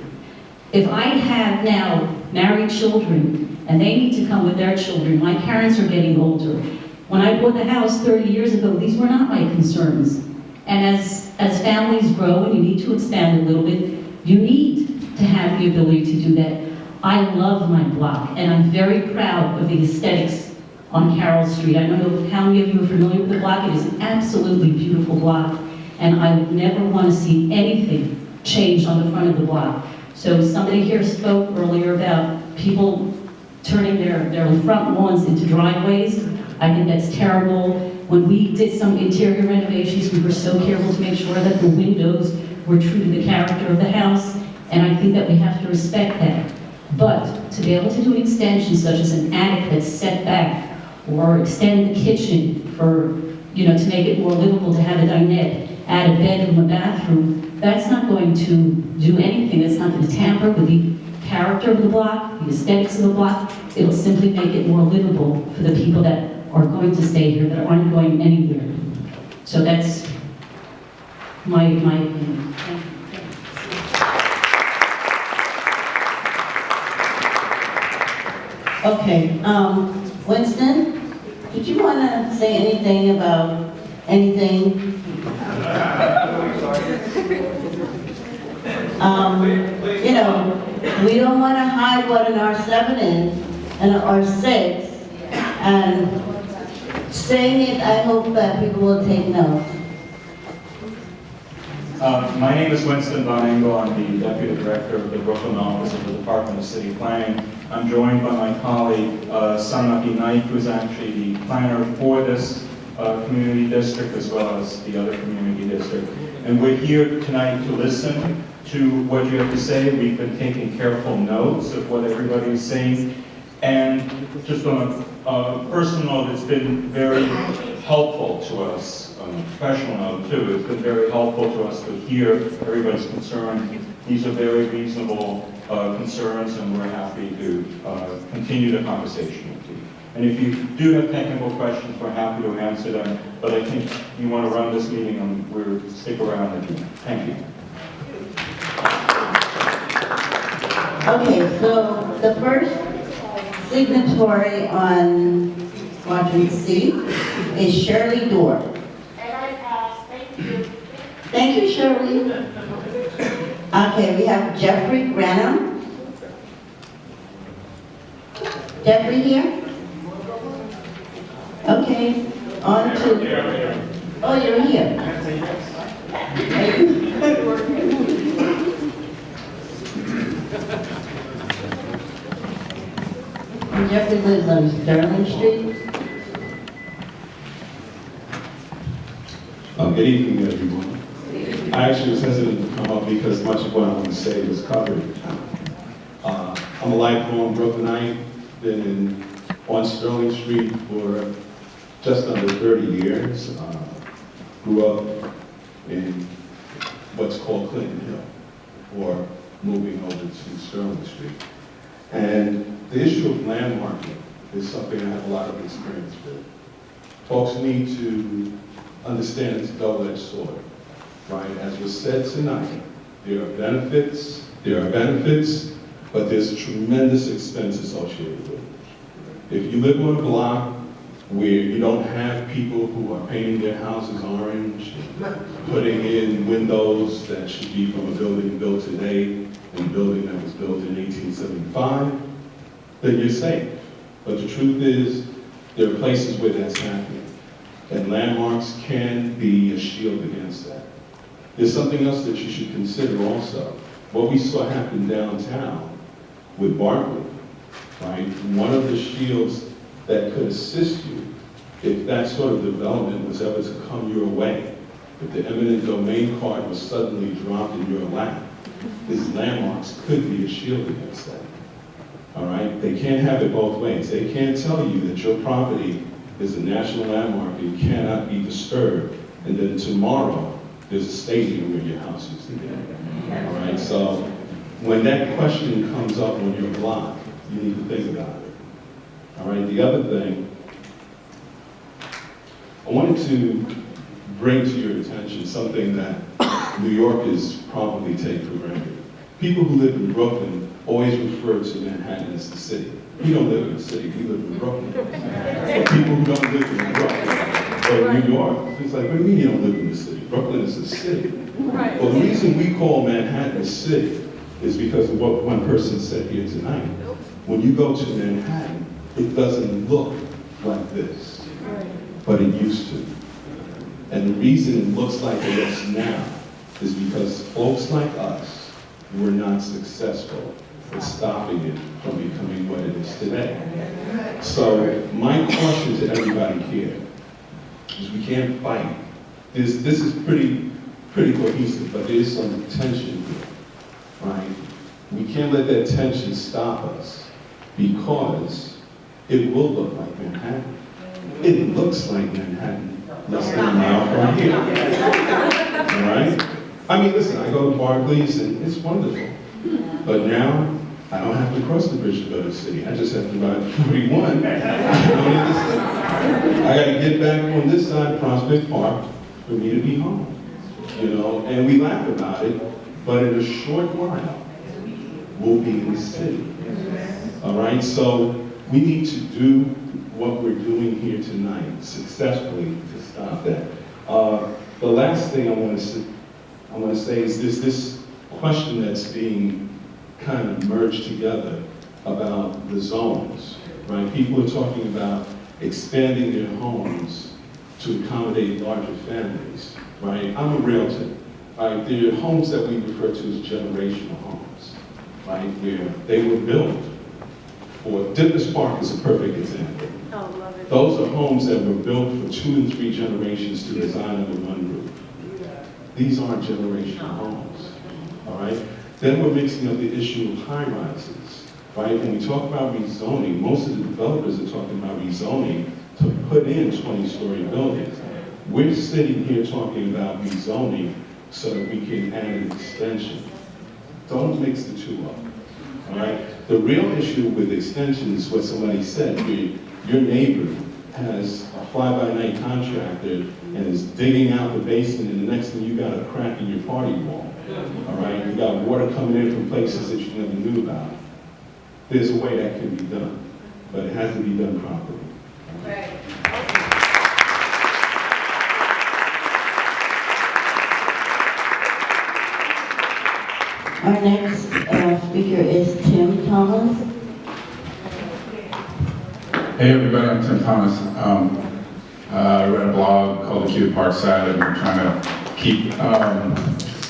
If I have now married children, and they need to come with their children, my parents are getting older, When I bought the house 30 years ago, these were not my concerns. And as families grow and you need to expand a little bit, you need to have the ability to do that. I love my block, and I'm very proud of the aesthetics on Carroll Street. I don't know how many of you are familiar with the block. It is an absolutely beautiful block, and I would never want to see anything changed on the front of the block. So somebody here spoke earlier about people turning their front lawns into driveways. I think that's terrible. When we did some interior renovations, we were so careful to make sure that the windows were true to the character of the house, and I think that we have to respect that. But to be able to do an extension such as an attic that's set back, or extend the kitchen for, to make it more livable, to have a dinette, add a bedroom, a bathroom, that's not going to do anything. That's not going to tamper with the character of the block, the aesthetics of the block. It'll simply make it more livable for the people that are going to stay here, that aren't going anywhere. So that's my opinion. Thank you. Okay, Winston, did you want to say anything about anything? We don't want to hide what an R7 is and an R6, and saying it, I hope that people will take note. My name is Winston Von Engel. I'm the Deputy Director of the Brooklyn Office of the Department of City Planning. I'm joined by my colleague, CB9, who's actually the planner for this community district as well as the other community district. And we're here tonight to listen to what you have to say. We've been taking careful notes of what everybody is saying. And just on a personal note, it's been very helpful to us, on a professional note too, it's been very helpful to us to hear everybody's concerns. These are very reasonable concerns, and we're happy to continue the conversation with you. And if you do have technical questions, we're happy to answer them, but I think you want to run this meeting and we'll stick around and do that. Thank you. Okay, so the first signatory on quadrant C is Shirley Dorr. And I pass, thank you. Thank you, Shirley. Okay, we have Jeffrey Granum. Jeffrey here? Okay, on to... Oh, you're here. Jeffrey lives on Sterling Street. Good evening, everyone. I actually was hesitant to come up because much of what I want to say was covered. I'm a lifelong Brooklynite, been on Sterling Street for just under 30 years. Grew up in what's called Clinton Hill, or moving over to Sterling Street. And the issue of landmarking is something I have a lot of experience with. Folks need to understand it's a double-edged sword, right? As was said tonight, there are benefits, but there's tremendous expense associated with it. If you live on a block where you don't have people who are painting their houses orange, putting in windows that should be from a building built today and a building that was built in 1875, then you're safe. But the truth is, there are places where that's happening. And landmarks can be a shield against that. There's something else that you should consider also. What we saw happen downtown with Barclay, right? One of the shields that could assist you if that sort of development was ever to come your way, if the eminent domain card was suddenly dropped in your lap, these landmarks could be a shield against that. All right? They can't have it both ways. They can't tell you that your property is a national landmark and cannot be disturbed, and then tomorrow there's a stadium where your house used to be. All right? So when that question comes up on your block, you need to think about it. All right? The other thing, I wanted to bring to your attention something that New Yorkers probably take for granted. People who live in Brooklyn always refer to Manhattan as the city. We don't live in the city, we live in Brooklyn. But people who don't live in Brooklyn or New York, it's like, what do you mean you don't live in the city? Brooklyn is the city. Well, the reason we call Manhattan a city is because of what one person said here tonight. When you go to Manhattan, it doesn't look like this, but it used to. And the reason it looks like it looks now is because folks like us were not successful at stopping it from becoming what it is today. So my question to everybody here is we can't fight. This is pretty cohesive, but there is some tension here, right? We can't let that tension stop us because it will look like Manhattan. It looks like Manhattan less than a mile from here, all right? I mean, listen, I go to Barclays and it's wonderful, but now I don't have to cross the bridge to go to the city. I just have to ride 41. I got to get back on this side of Prospect Park for me to be home, you know? And we laugh about it, but in a short while, we'll be in the city. All right, so we need to do what we're doing here tonight successfully to stop that. The last thing I want to say is this question that's being kind of merged together about the zones, right? People are talking about expanding their homes to accommodate larger families, right? I'm a realtor, right? There are homes that we refer to as generational homes, right? Where they were built for, Dippers Park is a perfect example. Oh, love it. Those are homes that were built for 2 and 3 generations to reside under one roof. These aren't generational homes, all right? Then we're mixing up the issue of high-rises, right? When we talk about rezoning, most of the developers are talking about rezoning to put in 20-story buildings. We're sitting here talking about rezoning so that we can add an extension. Don't mix the two up, all right? The real issue with extension is what somebody said. Your neighbor has a fly-by-night contractor and is digging out the basement, and the next thing you got a crack in your party wall, all right? You got water coming in from places that you never knew about. There's a way that can be done, but it has to be done properly. Right. Our next speaker is Tim Thomas. Hey everybody, I'm Tim Thomas. I read a blog called The Cute Parkside, and I'm trying to keep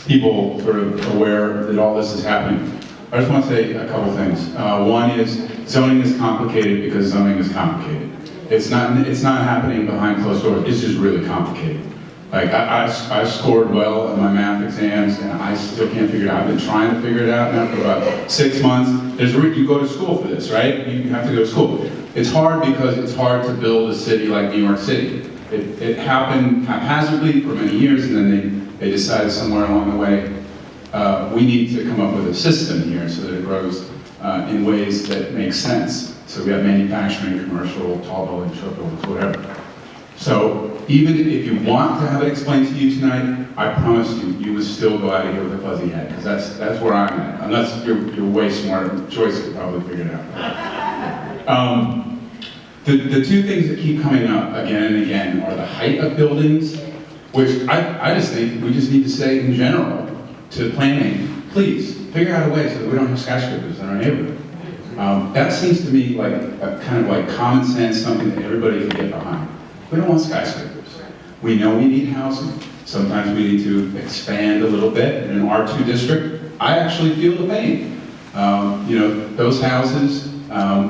people sort of aware that all this is happening. I just want to say a couple things. One is zoning is complicated because zoning is complicated. It's not happening behind closed doors. It's just really complicated. Like I scored well in my math exams, and I still can't figure it out. I've been trying to figure it out now for about 6 months. There's a reason you go to school for this, right? You have to go to school. It's hard because it's hard to build a city like New York City. It happened haphazardly for many years, and then they decided somewhere along the way we need to come up with a system here so that it grows in ways that make sense. So we have manufacturing, commercial, tall buildings, short buildings, whatever. So even if you want to have it explained to you tonight, I promise you would still go out of here with a fuzzy head, because that's where I'm at. Unless you're way smarter, Joyce could probably figure it out. The two things that keep coming up again and again are the height of buildings, which I just think we just need to say in general to planning, please figure out a way so that we don't have skyscrapers in our neighborhood. That seems to me like a kind of like common sense, something that everybody can get behind. We don't want skyscrapers. We know we need housing. Sometimes we need to expand a little bit. In an R2 district, I actually feel the pain. Those houses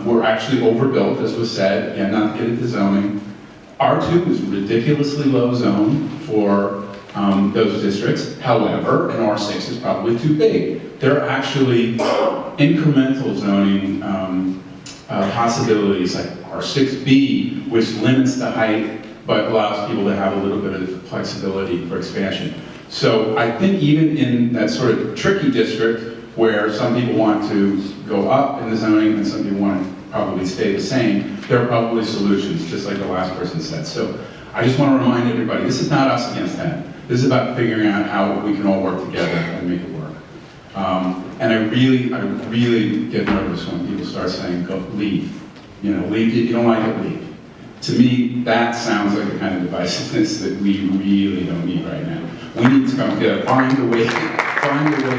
were actually overbuilt, as was said. Again, not to get into zoning. R2 is ridiculously low zone for those districts. However, an R6 is probably too big. There are actually incremental zoning possibilities like R6B, which limits the height but allows people to have a little bit of flexibility for expansion. So I think even in that sort of tricky district where some people want to go up in the zoning and some people want to probably stay the same, there are probably solutions, just like the last person said. So I just want to remind everybody, this is not us against them. This is about figuring out how we can all work together and make it work. And I really get nervous when people start saying, go, leave. You know, leave, you don't like it, leave. To me, that sounds like the kind of divisiveness that we really don't need right now. We need to come together, find a way to leave that kind of thing.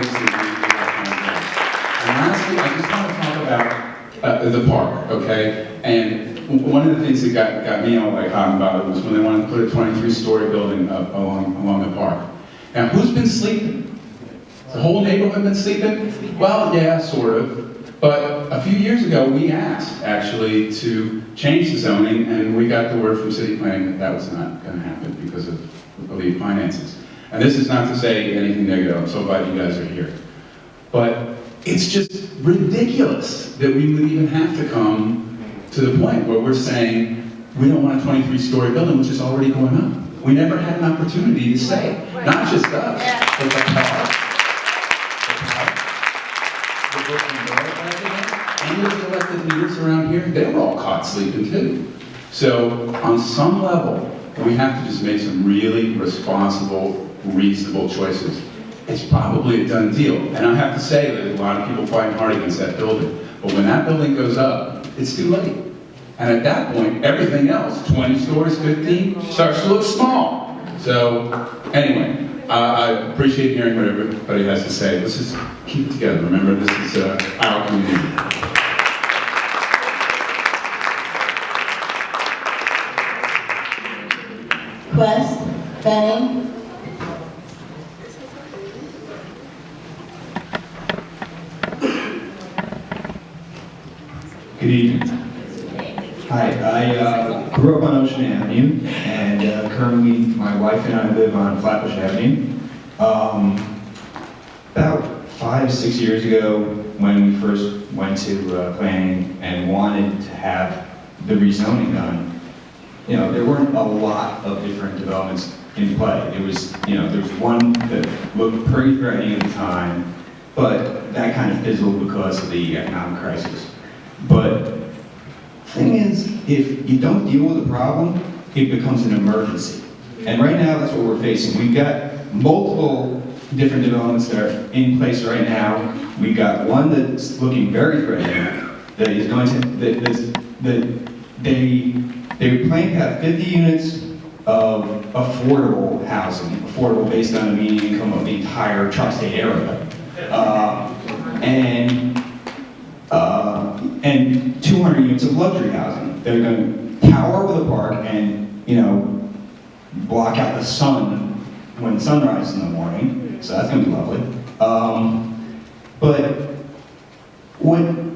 And lastly, I just want to talk about the park, okay? And one of the things that got me all like hot about it was when they wanted to put a 23-story building up along the park. Now, who's been sleeping? The whole neighborhood been sleeping? Well, yeah, sort of. But a few years ago, we asked, actually, to change the zoning, and we got the word from city planning that that was not going to happen because of, we believe, finances. And this is not to say anything negative. I'm so glad you guys are here. But it's just ridiculous that we would even have to come to the point where we're saying we don't want a 23-story building, which is already going up. We never had an opportunity to say, not just us, but the park. Any of the elected leaders around here, they were all caught sleeping too. So on some level, we have to just make some really responsible, reasonable choices. It's probably a done deal. And I have to say that a lot of people fighting hard against that building. But when that building goes up, it's too late. And at that point, everything else, 20 stories, 15, starts to look small. So anyway, I appreciate hearing what everybody has to say. Let's just keep it together. Remember, this is our community. Quest, Benning. Good evening. Hi, I grew up on Ocean Avenue, and currently my wife and I live on Flatbush Avenue. About 5-6 years ago, when we first went to planning and wanted to have the rezoning done, you know, there weren't a lot of different developments in play. It was, you know, there was one that looked pretty threatening at the time, but that kind of fizzled because of the economic crisis. But the thing is, if you don't deal with the problem, it becomes an emergency. And right now, that's what we're facing. We've got multiple different developments that are in place right now. We've got one that's looking very threatening, that is going to, they plan to have 50 units of affordable housing, affordable based on the median income of the entire tri-state area. And 200 units of luxury housing. They're going to tower over the park and, you know, block out the sun when the sun rises in the morning. So that's going to be lovely. But one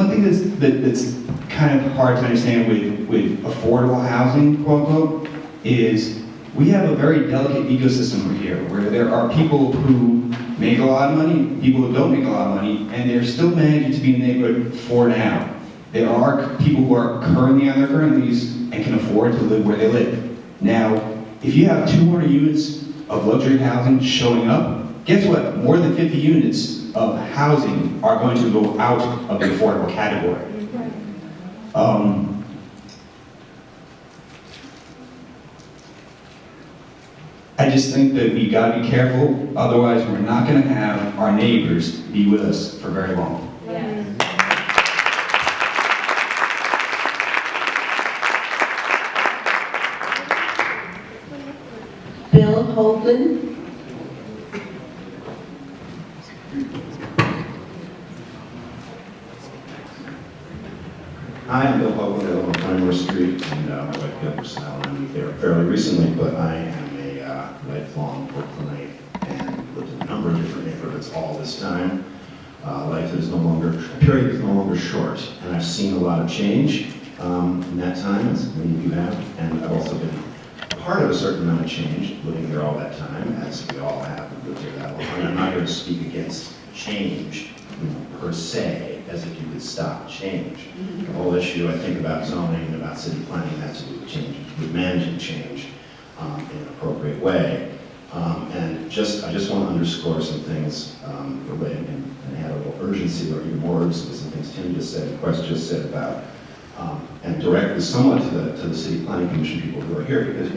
thing that's kind of hard to understand with affordable housing, quote unquote, is we have a very delicate ecosystem over here where there are people who make a lot of money, people who don't make a lot of money, and they're still managing to be in the neighborhood for now. There are people who are currently on their current lease and can afford to live where they live. Now, if you have 200 units of luxury housing showing up, guess what? More than 50 units of housing are going to go out of the affordable category. I just think that we gotta be careful, otherwise we're not gonna have our neighbors be with us for very long. Bill Hoagland. Hi, I'm Bill Hoagland. I live on Pioneer Street, and my wife Gail Purcell, and I moved there fairly recently, but I am a lifelong Brooklynite and lived in a number of different neighborhoods all this time. Life is no longer, period is no longer short, and I've seen a lot of change in that time, as many of you have, and I've also been part of a certain amount of change, living here all that time, as we all have lived here that long. And I'm not here to speak against change, per se, as if you could stop change. The whole issue, I think, about zoning and about city planning has to do with change, with managing change in an appropriate way. And I just want to underscore some things related and add a little urgency, or even more urgency to some things Tim just said, Quest just said about, and directly somewhat to the City Planning Commission people who are here, because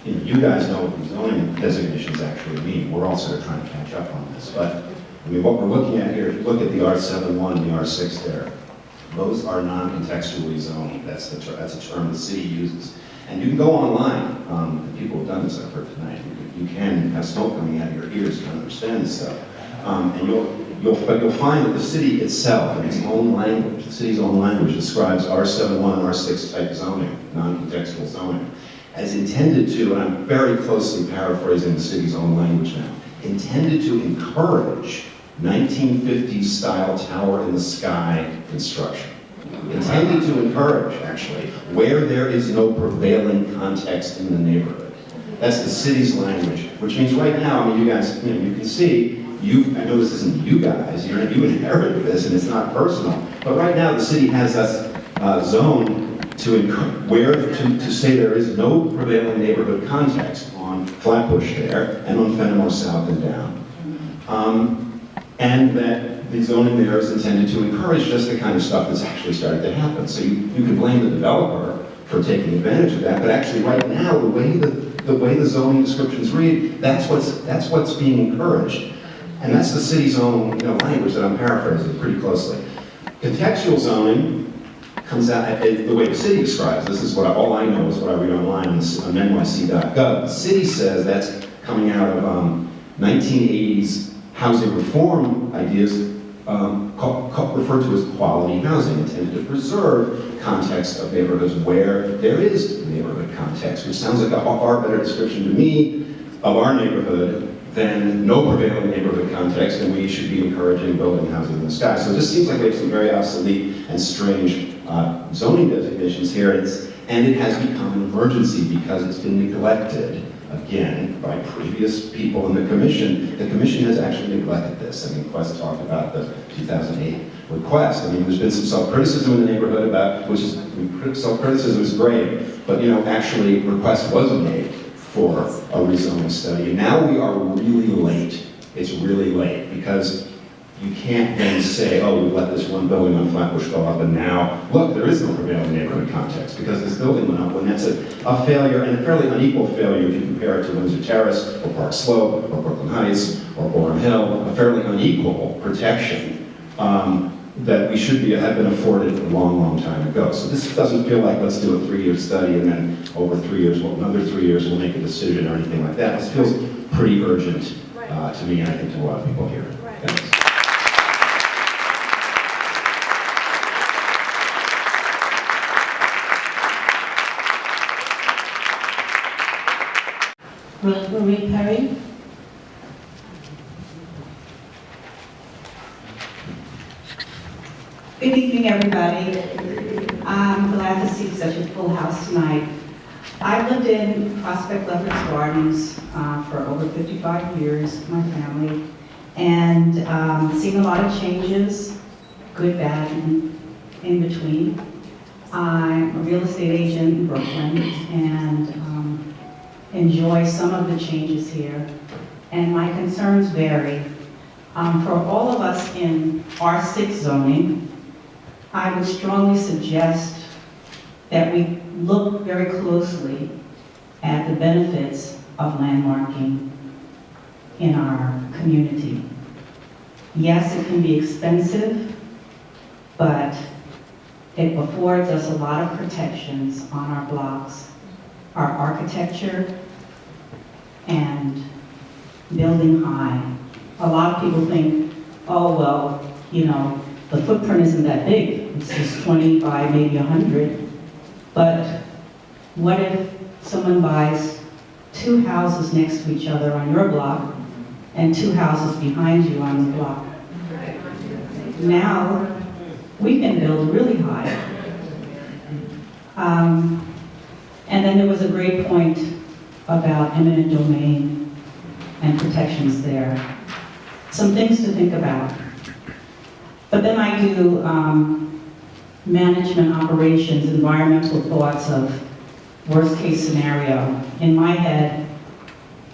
you guys know what these zoning designations actually mean. We're all sort of trying to catch up on this, but I mean, what we're looking at here, if you look at the R71 and the R6 there, those are non-contextually zoned. That's a term the city uses. And you can go online, and people have done this, I've heard tonight. You can have smoke coming out of your ears to understand this stuff. And you'll find that the city itself, in its own language, the city's own language, describes R71 and R6 type zoning, non-contextual zoning, as intended to, and I'm very closely paraphrasing the city's own language now, intended to encourage 1950s style tower in the sky construction. Intended to encourage, actually, where there is no prevailing context in the neighborhood. That's the city's language, which means right now, I mean, you guys, you can see, I know this isn't you guys, you inherited this and it's not personal, but right now the city has us zoned to say there is no prevailing neighborhood context on Flatbush there and on Fenimore South and down. And that the zoning there is intended to encourage just the kind of stuff that's actually starting to happen. So you can blame the developer for taking advantage of that, but actually right now, the way the zoning descriptions read, that's what's being encouraged. And that's the city's own language that I'm paraphrasing pretty closely. Contextual zoning comes out, the way the city describes this is all I know is what I read online on nyc.gov. The city says that's coming out of 1980s housing reform ideas referred to as quality housing, intended to preserve context of neighborhoods where there is neighborhood context, which sounds like a far better description to me of our neighborhood than no prevailing neighborhood context, and we should be encouraging building housing in the sky. So it just seems like we have some very obsolete and strange zoning designations here, and it has become an emergency because it's been neglected, again, by previous people in the commission. The commission has actually neglected this. I mean, Quest talked about the 2008 request. I mean, there's been some self-criticism in the neighborhood about, self-criticism is great, but actually request was made for a rezoning study. And now we are really late. It's really late because you can't then say, oh, we let this one building on Flatbush go up and now, look, there is no prevailing neighborhood context because this building went up, and that's a failure, and a fairly unequal failure if you compare it to Windsor Terrace or Park Slope or Brooklyn Heights or Gorham Hill, a fairly unequal protection that we should have been afforded a long, long time ago. So this doesn't feel like let's do a 3-year study and then over 3 years, another 3 years we'll make a decision or anything like that. This feels pretty urgent to me, and I think to a lot of people here. Thanks. Rosemary Perry. Good evening, everybody. I'm glad to see such a full house tonight. I've lived in Prospect Lovers Gardens for over 55 years, my family, and seen a lot of changes, good, bad, and in between. I'm a real estate agent in Brooklyn and enjoy some of the changes here, and my concerns vary. For all of us in R6 zoning, I would strongly suggest that we look very closely at the benefits of landmarking in our community. Yes, it can be expensive, but it affords us a lot of protections on our blocks, our architecture, and building high. A lot of people think, oh, well, the footprint isn't that big. It's just 20 by maybe 100. But what if someone buys 2 houses next to each other on your block and 2 houses behind you on the block? Now, we can build really high. And then there was a great point about eminent domain and protections there. Some things to think about. But then I do management operations, environmental thoughts of worst case scenario. In my head,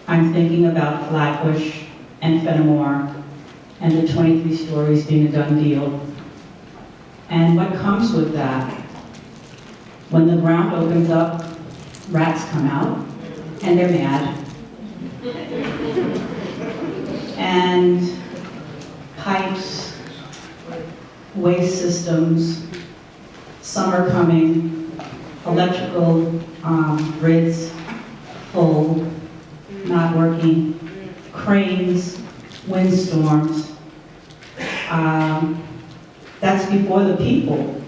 I'm thinking about Flatbush and Fenimore and the 23 stories being a done deal. And what comes with that? When the ground opens up, rats come out and they're mad. And pipes, waste systems, summer coming, electrical grids full, not working, cranes, windstorms. That's before the people.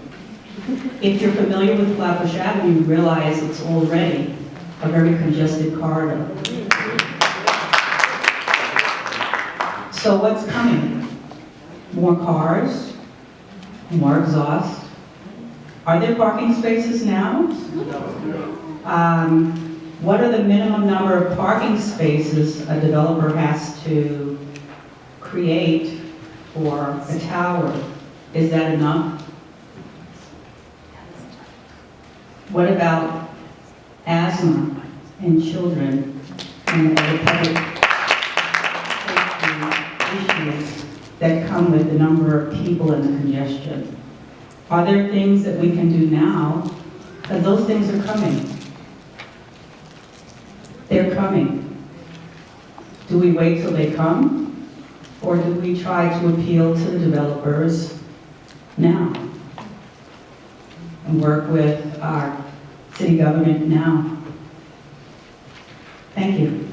If you're familiar with Flatbush Avenue, you realize it's already a very congested corridor. So what's coming? More cars, more exhaust. Are there parking spaces now? What are the minimum number of parking spaces a developer has to create for a tower? Is that enough? What about asthma in children and other public safety issues that come with the number of people and the congestion? Are there things that we can do now? Because those things are coming. They're coming. Do we wait till they come? Or do we try to appeal to the developers now? And work with our city government now? Thank you.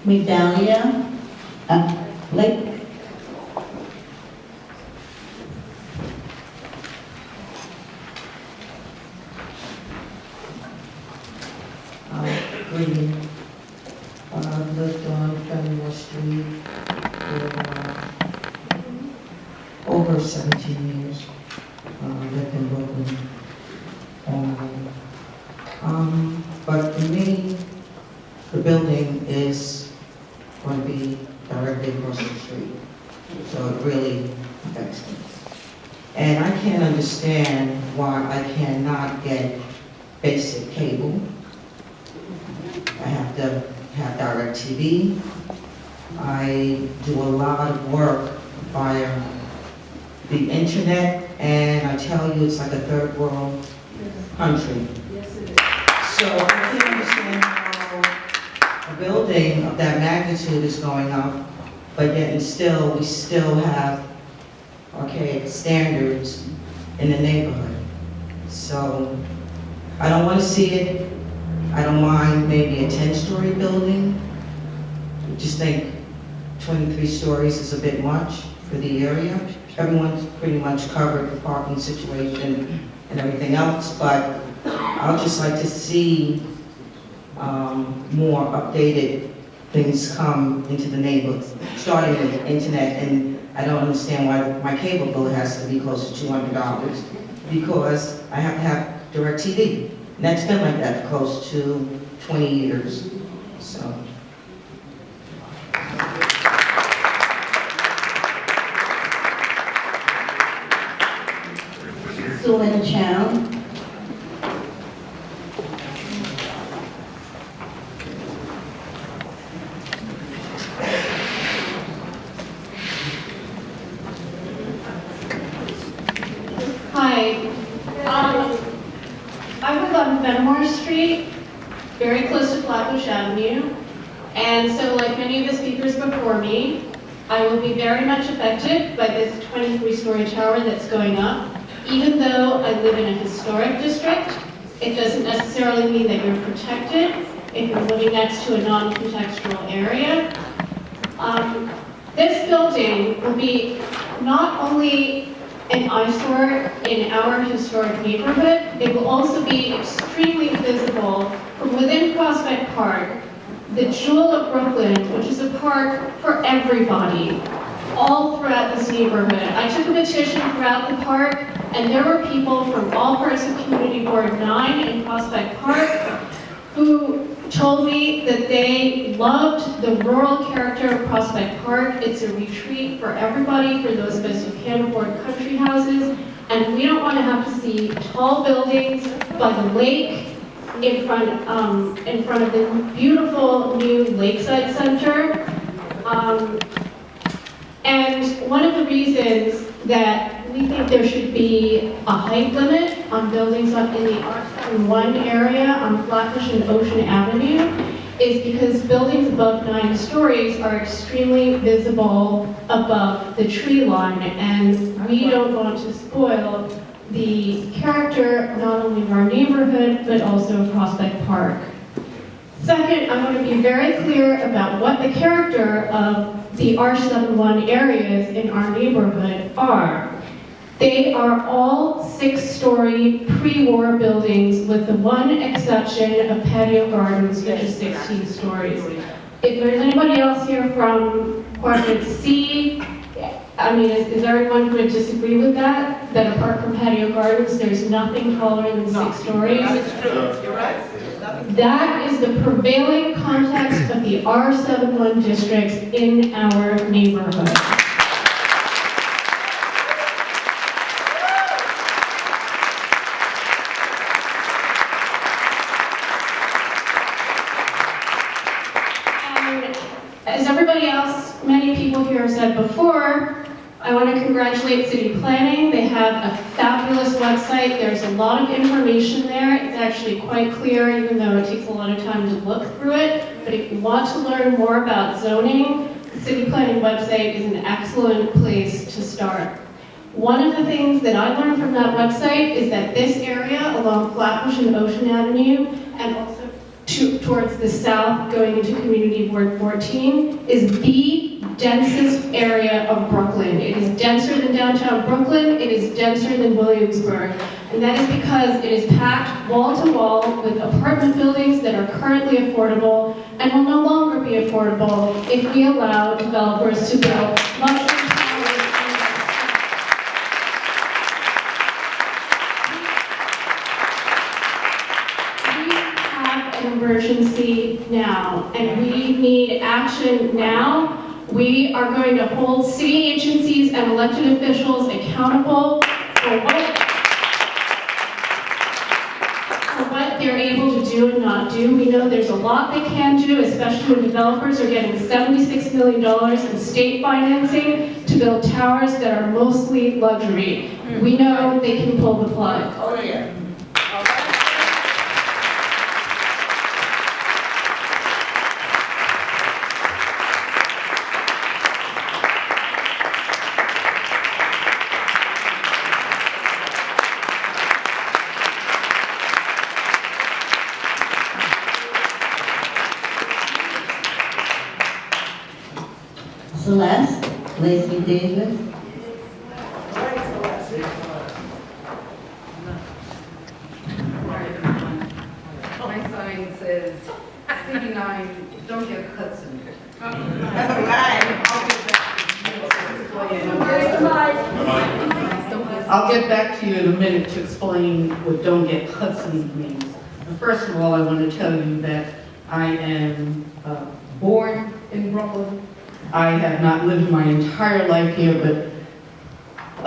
Medallia, Lake. Green. Lived on Fenimore Street for over 17 years. Lived in Brooklyn. But for me, the building is going to be directly across the street. So it really affects me. And I can't understand why I cannot get basic cable. I have to have DirecTV. I do a lot of work via the internet, and I tell you, it's like a third world country. So I can't understand how a building of that magnitude is going up, but yet and still, we still have archaic standards in the neighborhood. So I don't want to see it. I don't mind maybe a 10-story building. I just think 23 stories is a bit much for the area. Everyone's pretty much covered the parking situation and everything else, but I'd just like to see more updated things come into the neighborhood, starting with the internet. And I don't understand why my cable bill has to be close to $200, because I have to have DirecTV. And that's been like that for close to 20 years, so. Susan Chow. Hi. I live on Fenimore Street, very close to Flatbush Avenue. And so like many of the speakers before me, I will be very much affected by this 23-story tower that's going up. Even though I live in a historic district, it doesn't necessarily mean that you're protected if you're living next to a non-contextual area. This building will be not only an eyesore in our historic neighborhood, it will also be extremely visible from within Prospect Park, the jewel of Brooklyn, which is a park for everybody, all throughout this neighborhood. I took a petition throughout the park, and there were people from all parts of Community Board 9 in Prospect Park who told me that they loved the rural character of Prospect Park. It's a retreat for everybody, for those of us who can't afford country houses, and we don't want to have to see tall buildings by the lake in front of the beautiful new Lakeside Center. And one of the reasons that we think there should be a height limit on buildings up in the Arts R71 area on Flatbush and Ocean Avenue is because buildings above 9 stories are extremely visible above the tree line, and we don't want to spoil the character not only of our neighborhood, but also of Prospect Park. Second, I want to be very clear about what the character of the R71 areas in our neighborhood are. They are all 6-story pre-war buildings with the one exception of patio gardens, which is 16 stories. If there's anybody else here from quadrant C, I mean, is there anyone who would disagree with that? That apart from patio gardens, there's nothing taller than 6 stories? That's true. You're right. That is the prevailing context of the R71 districts in our neighborhood. And as everybody else, many people here have said before, I want to congratulate city planning. They have a fabulous website. There's a lot of information there. It's actually quite clear, even though it takes a lot of time to look through it. But if you want to learn more about zoning, the city planning website is an excellent place to start. One of the things that I learned from that website is that this area along Flatbush and Ocean Avenue, and also towards the south going into Community Board 14, is the densest area of Brooklyn. It is denser than downtown Brooklyn, it is denser than Williamsburg. And that is because it is packed wall to wall with apartment buildings that are currently affordable and will no longer be affordable if we allow developers to build luxury towers. We have an emergency now, and we need action now. We are going to hold city agencies and elected officials accountable for what they're able to do and not do. We know there's a lot they can do, especially when developers are getting $76 million in state financing to build towers that are mostly luxury. We know they can pull the plug. Oh, yeah. Celeste, Lacey Davis. My sign says CB9, don't get Hudson. I'll get back to you in a minute to explain what don't get Hudson means. First of all, I want to tell you that I am born in Brooklyn. I have not lived my entire life here, but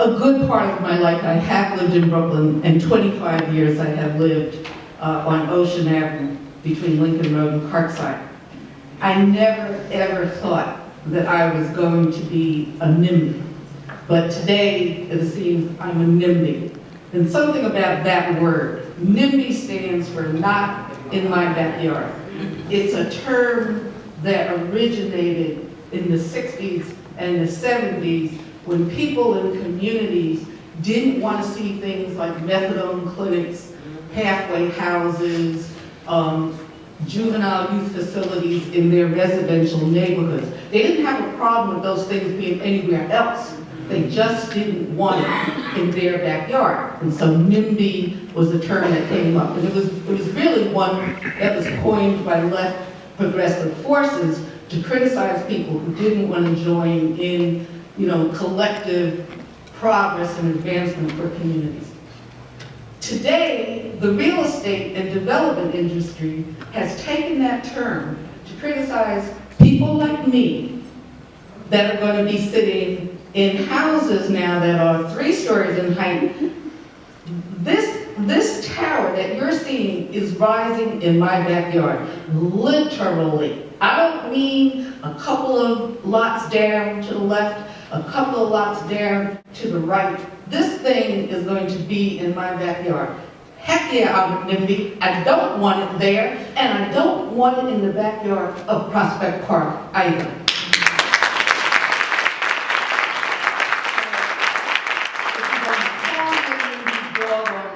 a good part of my life I have lived in Brooklyn, and 25 years I have lived on Ocean Avenue between Lincoln Road and Parkside. I never ever thought that I was going to be a NIMBY, but today it seems I'm a NIMBY. And something about that word, NIMBY stands for not in my backyard. It's a term that originated in the 60s and the 70s when people in communities didn't want to see things like methadone clinics, halfway houses, juvenile youth facilities in their residential neighborhoods. They didn't have a problem with those things being anywhere else. They just didn't want it in their backyard. And so NIMBY was a term that came up. And it was really one that was coined by left progressive forces to criticize people who didn't want to join in, collective progress and advancement for communities. Today, the real estate and development industry has taken that term to criticize people like me that are going to be sitting in houses now that are 3 stories in height. This tower that you're seeing is rising in my backyard, literally. I don't mean a couple of lots down to the left, a couple of lots down to the right. This thing is going to be in my backyard. Heck yeah, I would NIMBY. I don't want it there, and I don't want it in the backyard of Prospect Park either.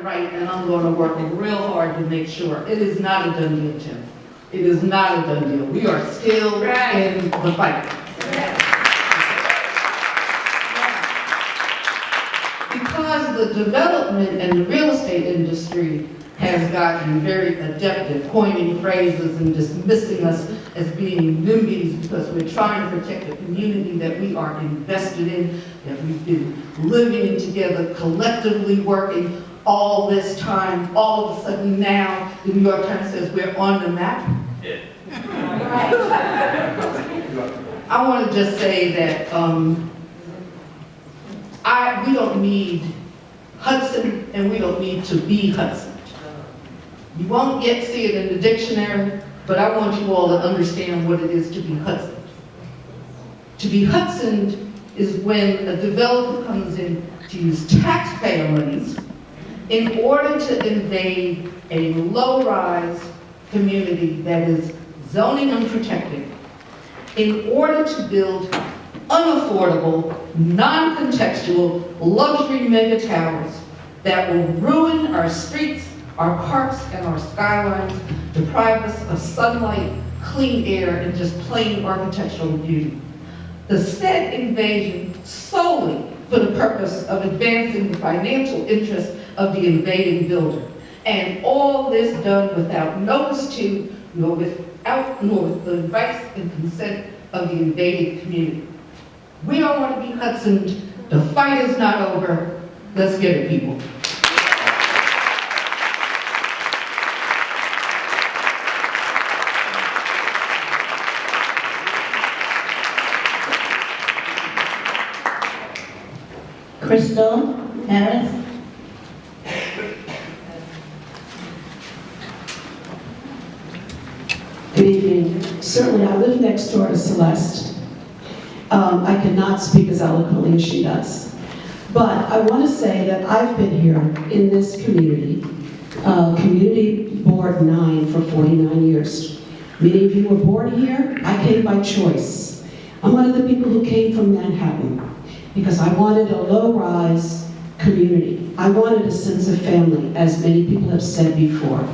Right, and I'm going to work real hard to make sure. It is not a done deal, Jim. It is not a done deal. We are still in the fight. Because the development and the real estate industry has gotten very adept at coining phrases and dismissing us as being NIMBYs because we're trying to protect the community that we are invested in, that we've been living together, collectively working all this time. All of a sudden now, the New York Times says we're on the map. I want to just say that we don't need Hudson, and we don't need to be Hudson. You won't yet see it in the dictionary, but I want you all to understand what it is to be Hudson. To be Hudson is when a developer comes in to use taxpayer monies in order to invade a low-rise community that is zoning unprotected, in order to build unaffordable, non-contextual, luxury mega towers that will ruin our streets, our parks, and our skylines, deprive us of sunlight, clean air, and just plain architectural beauty. The said invasion solely for the purpose of advancing the financial interests of the invading builder. And all this done without notice to, nor with the advice and consent of the invaded community. We don't want to be Hudson. The fight is not over. Let's get it, people. Crystal Harris. Good evening. Certainly, I live next door to Celeste. I cannot speak as eloquently as she does. But I want to say that I've been here in this community, Community Board 9 for 49 years. Many of you were born here. I came by choice. I'm one of the people who came from Manhattan because I wanted a low-rise community. I wanted a sense of family, as many people have said before.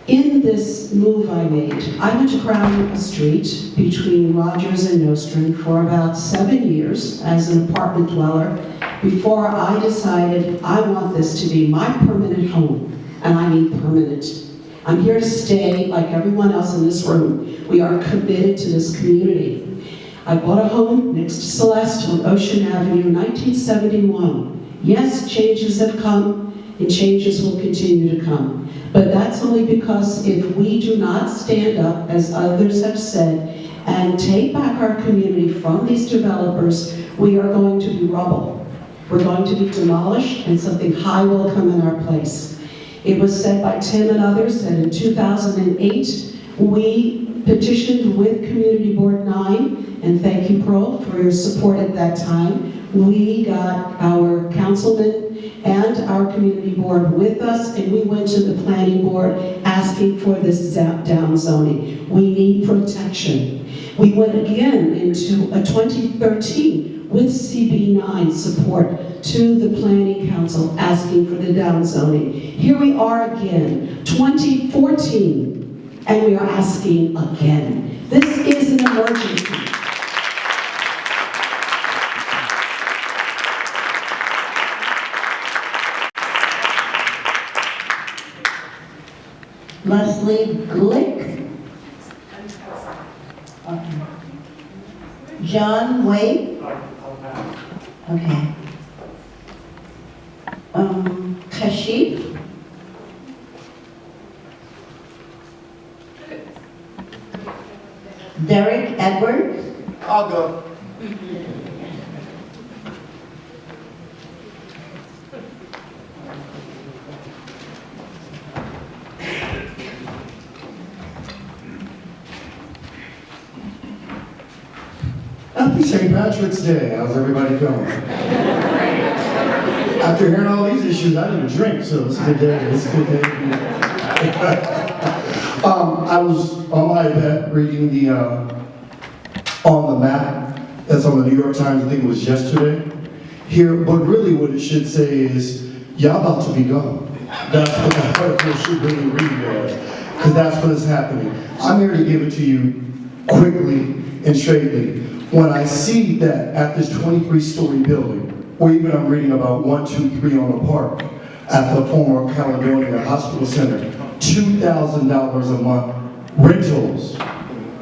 In this move I made, I went to Crown a street between Rogers and Nostrand for about 7 years as an apartment dweller before I decided I want this to be my permanent home, and I mean permanent. I'm here to stay like everyone else in this room. We are committed to this community. I bought a home next to Celeste on Ocean Avenue in 1971. Yes, changes have come, and changes will continue to come. But that's only because if we do not stand up, as others have said, and take back our community from these developers, we are going to be rubble. We're going to be demolished, and something high will come in our place. It was said by Tim and others that in 2008, we petitioned with Community Board 9, and thank you, Pearl, for your support at that time. We got our councilman and our community board with us, and we went to the planning board asking for this down zoning. We need protection. We went again into a 2013 with CB9 support to the planning council asking for the down zoning. Here we are again, 2014, and we are asking again. This is an emergency. Leslie Glick. Okay. John Wade. Okay. Kashif. Derek Edwards. I'll go. Happy St. Patrick's Day. How's everybody going? After hearing all these issues, I didn't drink, so it's a good day. It's a good day. I was on my iPad reading the on the map that's on the New York Times. I think it was yesterday. Here, but really, what it should say is, y'all about to be gone. That's what that article should really read as, because that's what is happening. I'm here to give it to you quickly and straightly. When I see that at this 23-story building, or even I'm reading about 1, 2, 3 on the park at the former Caledonia Hospital Center, $2,000 a month rentals.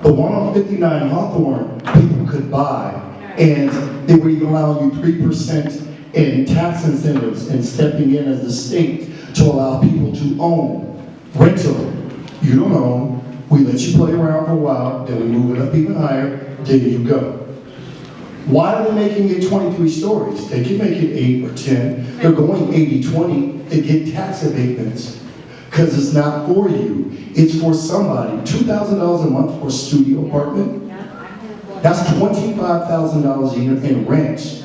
The one on 59 Hawthorne, people could buy, and they were even allowing you 3% in tax incentives and stepping in as the state to allow people to own. Rental, you don't own, we let you play around for a while, then we move it up even higher, there you go. Why are they making it 23 stories? They can make it 8 or 10. They're going 80-20. They get tax abatements because it's not for you. It's for somebody. $2,000 a month for a studio apartment. That's $25,000 a year in rent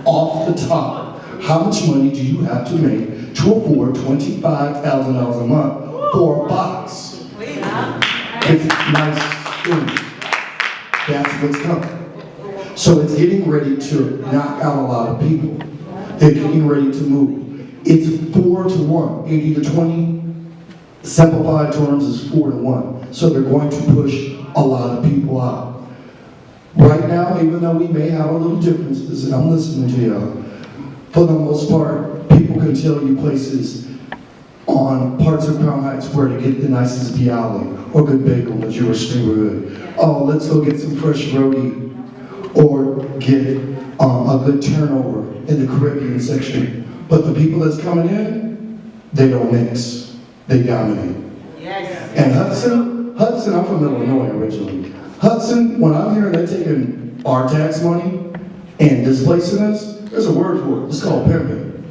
off the top. How much money do you have to make to afford $25,000 a month for a box? It's nice food. That's what's coming. So it's getting ready to knock out a lot of people. They're getting ready to move. It's 4-1, 80-20. Simplified terms is 4-1. So they're going to push a lot of people out. Right now, even though we may have a little differences, and I'm listening to y'all, for the most part, people can tell you places on parts of Crown Heights where to get the nicest bialy or good bagel in the Jewish neighborhood. Oh, let's go get some fresh roti or get a good turnover in the Caribbean section. But the people that's coming in, they don't mix. They dominate. Yes. And Hudson, I'm from Illinois originally. Hudson, when I'm hearing they're taking our tax money and displacing us, there's a word for it. It's called pimping.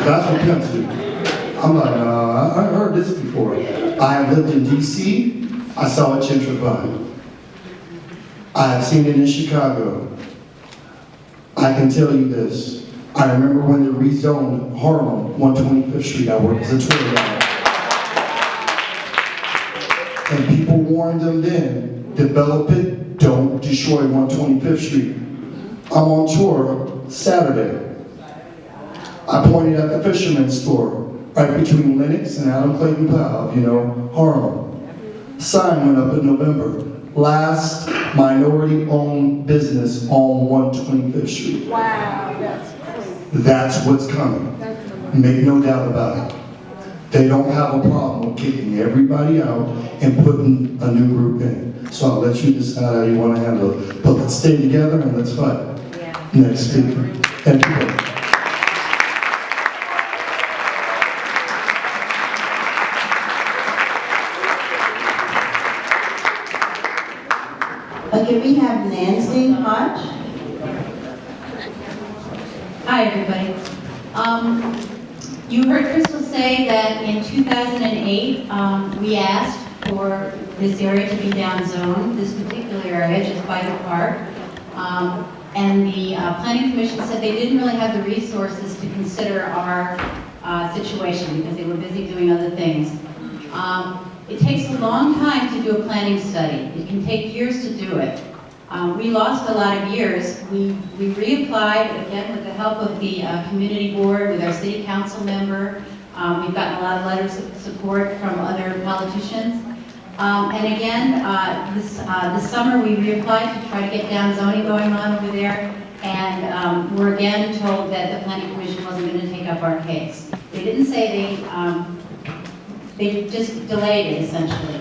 That's what pimps do. I'm like, I heard this before. I have lived in D.C. I saw it gentrified. I have seen it in Chicago. I can tell you this. I remember when they rezoned Harlem, 125th Street. I worked as a tour guide. And people warned them then, develop it, don't destroy 125th Street. I'm on tour Saturday. I pointed at the fisherman's store, right between Lenox and Adam Clayton Powell, Harlem. Sign went up in November. Last minority-owned business on 125th Street. Wow, that's crazy. That's what's coming. Make no doubt about it. They don't have a problem with kicking everybody out and putting a new group in. So I'll let you decide how you want to handle it. But let's stay together and let's fight. Yeah. Next speaker. Thank you. Okay, we have Nancy Hodge. Hi, everybody. You heard Crystal say that in 2008, we asked for this area to be downzoned, this particular area just by the park. And the Planning Commission said they didn't really have the resources to consider our situation because they were busy doing other things. It takes a long time to do a planning study. It can take years to do it. We lost a lot of years. We reapplied, again, with the help of the community board, with our city council member. We've gotten a lot of letters of support from other politicians. And again, this summer we reapplied to try to get down zoning going on over there. And we're again told that the Planning Commission wasn't going to take up our case. They didn't say they just delayed it, essentially.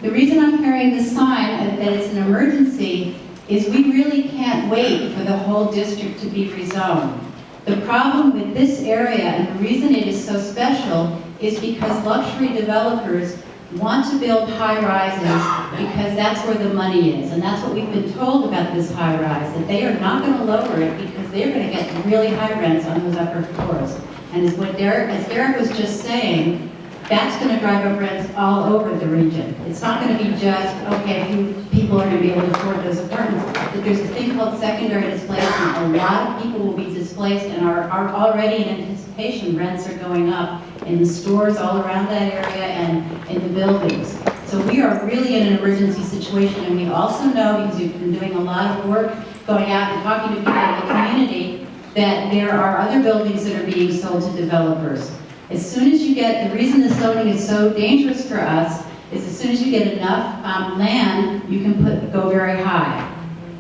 The reason I'm carrying this sign that it's an emergency is we really can't wait for the whole district to be rezoned. The problem with this area, and the reason it is so special, is because luxury developers want to build high-rises because that's where the money is. And that's what we've been told about this high-rise, that they are not going to lower it because they're going to get really high rents on those upper floors. And as Derek was just saying, that's going to drive up rents all over the region. It's not going to be just, okay, a few people are going to be able to afford those apartments. But there's a thing called secondary displacement. A lot of people will be displaced and are already in anticipation. Rents are going up in the stores all around that area and in the buildings. So we are really in an emergency situation, and we also know, because we've been doing a lot of work going out and talking to people in the community, that there are other buildings that are being sold to developers. As soon as you get, the reason the zoning is so dangerous for us is as soon as you get enough land, you can go very high.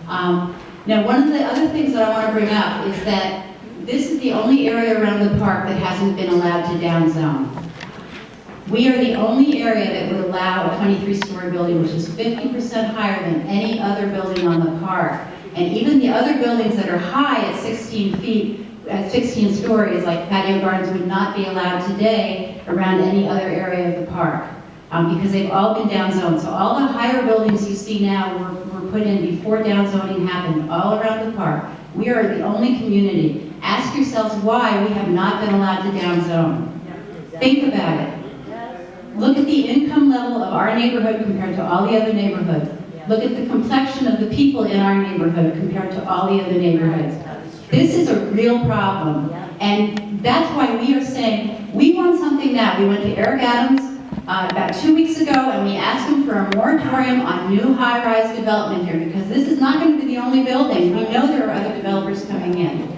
Now, one of the other things that I want to bring up is that this is the only area around the park that hasn't been allowed to downzone. We are the only area that would allow a 23-story building, which is 50% higher than any other building on the park. And even the other buildings that are high at 16 feet, at 16 stories, like patio gardens, would not be allowed today around any other area of the park. Because they've all been downzoned. So all the higher buildings you see now were put in before downzoning happened all around the park. We are the only community. Ask yourselves why we have not been allowed to downzone. Think about it. Look at the income level of our neighborhood compared to all the other neighborhoods. Look at the complexion of the people in our neighborhood compared to all the other neighborhoods. This is a real problem. And that's why we are saying, we want something now. We went to Eric Adams about 2 weeks ago, and we asked him for a moratorium on new high-rise development here, because this is not going to be the only building. We know there are other developers coming in.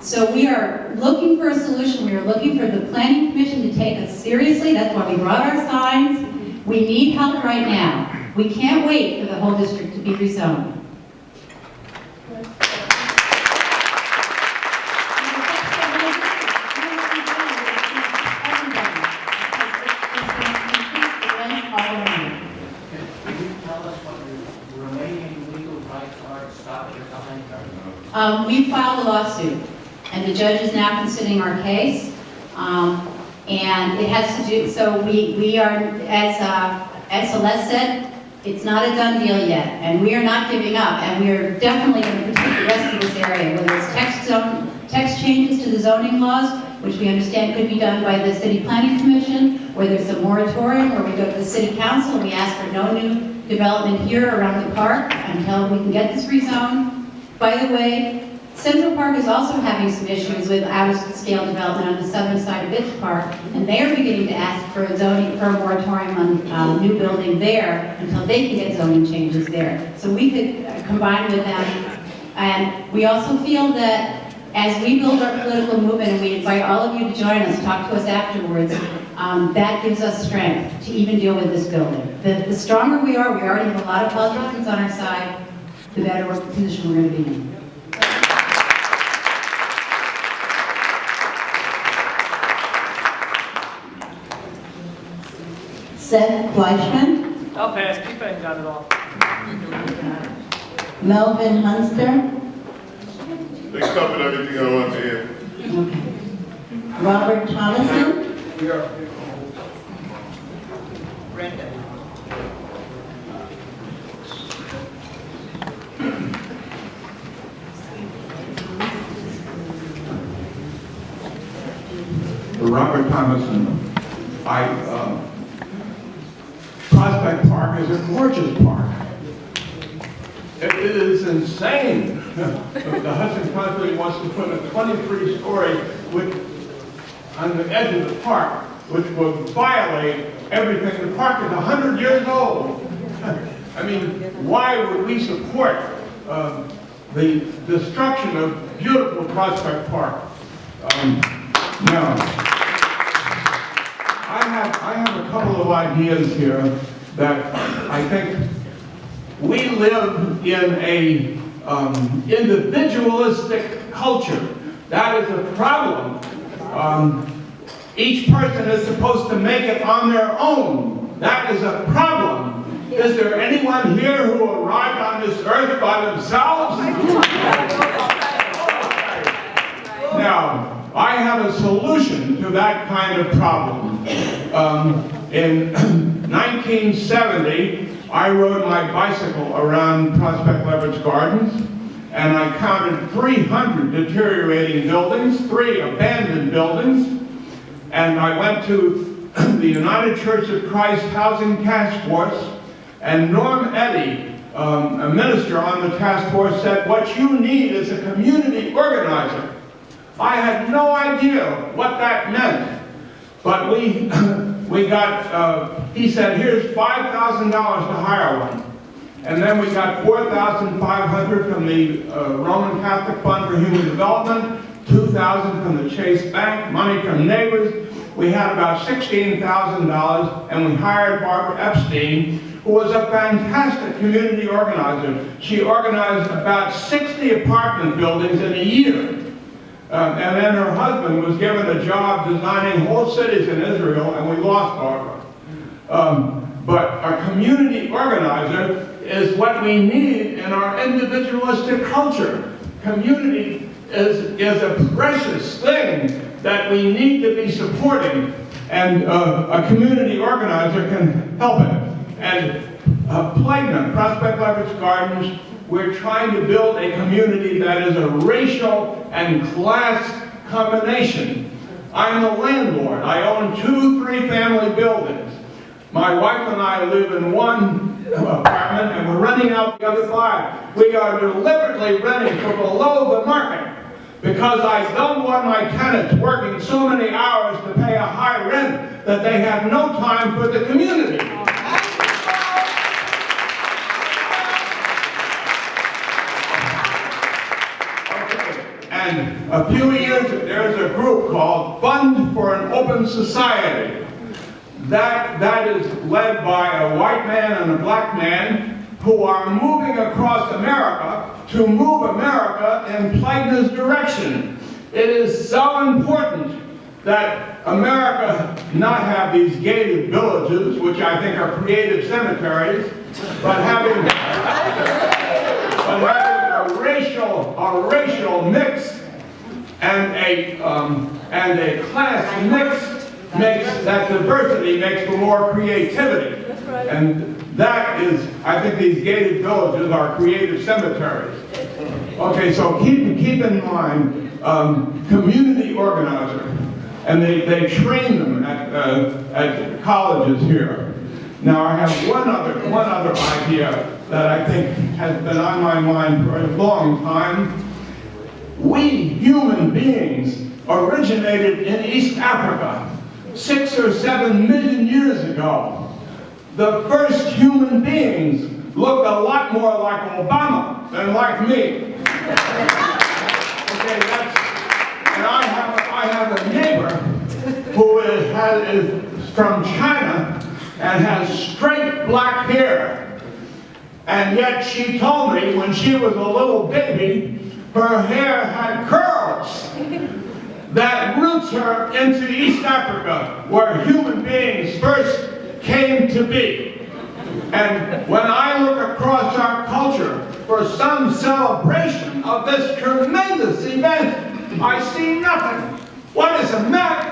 So we are looking for a solution. We are looking for the Planning Commission to take us seriously. That's why we brought our signs. We need help right now. We can't wait for the whole district to be rezoned. We filed a lawsuit, and the judge is now considering our case. And it has to do, so we are, as Celeste said, it's not a done deal yet, and we are not giving up, and we are definitely going to protect the rest of this area, whether it's text changes to the zoning laws, which we understand could be done by the City Planning Commission, or there's a moratorium where we go to the City Council and we ask for no new development here around the park until we can get this rezoned. By the way, Central Park is also having some issues with out-of-scale development on the southern side of its park, and they are beginning to ask for a zoning, for a moratorium on new building there until they can get zoning changes there. So we could combine with them. And we also feel that as we build our political movement, and we invite all of you to join us, talk to us afterwards, that gives us strength to even deal with this building. The stronger we already have a lot of politicians on our side, the better position we're going to be in. Seth Fleischman, I'll pass. Keep it. Got it all. Melvin Hunster, They covered everything I want to hear. Robert Thomason, Robert Thomason. Prospect Park is a gorgeous park. It is insane. The Hudson County wants to put a 23-story on the edge of the park, which will violate everything. The park is 100 years old. I mean, why would we support the destruction of beautiful Prospect Park? Now, I have a couple of ideas here that I think we live in a individualistic culture. That is a problem. Each person is supposed to make it on their own. That is a problem. Is there anyone here who arrived on this earth by themselves? Now, I have a solution to that kind of problem. In 1970, I rode my bicycle around Prospect Leverage Gardens, and I counted 300 deteriorating buildings, 3 abandoned buildings, and I went to the United Church of Christ Housing Task Force, And Norm Eddy, a minister on the task force, said, what you need is a community organizer. I had no idea what that meant. But we got, he said, here's $5,000 to hire one. And then we got $4,500 from the Roman Catholic Fund for Human Development, $2,000 from the Chase Bank, money from neighbors. We had about $16,000, and we hired Barbara Epstein, who was a fantastic community organizer. She organized about 60 apartment buildings in a year. And then her husband was given a job designing whole cities in Israel, and we lost Barbara. But a community organizer is what we need in our individualistic culture. Community is a precious thing that we need to be supporting, and a community organizer can help it. And Platinum, Prospect Leverage Gardens, we're trying to build a community that is a racial and class combination. I'm the landlord. I own 2 3-family buildings. My wife and I live in one apartment, and we're renting out the other 5. We are deliberately renting for below the market because I don't want my tenants working so many hours to pay a high rent that they have no time for the community. And a few years ago, there's a group called Fund for an Open Society. That is led by a white man and a black man who are moving across America to move America in Platinum's direction. It is so important that America not have these gated villages, which I think are creative cemeteries, but having a racial mix and a class mix makes that diversity makes for more creativity. That's right. And that is, I think these gated villages are creative cemeteries. Okay, so keep in mind community organizer, and they train them at colleges here. Now I have one other idea that I think has been on my mind for a long time. We human beings originated in East Africa 6 or 7 million years ago. The first human beings looked a lot more like Obama than like me. Okay, and I have a neighbor who is from China and has straight black hair. And yet she told me when she was a little baby, her hair had curls that roots her into East Africa, where human beings first came to be. And when I look across our culture for some celebration of this tremendous event, I see nothing. What is the matter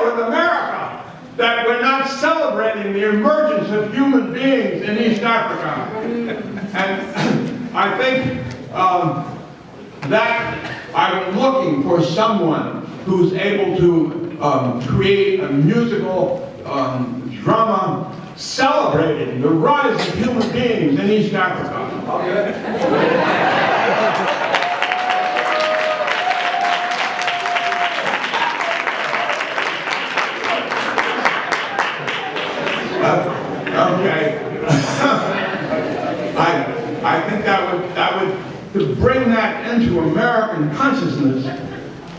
with America that we're not celebrating the emergence of human beings in East Africa? And I think that I'm looking for someone who's able to create a musical drama celebrating the rise of human beings in East Africa. Okay. I think that would to bring that into American consciousness.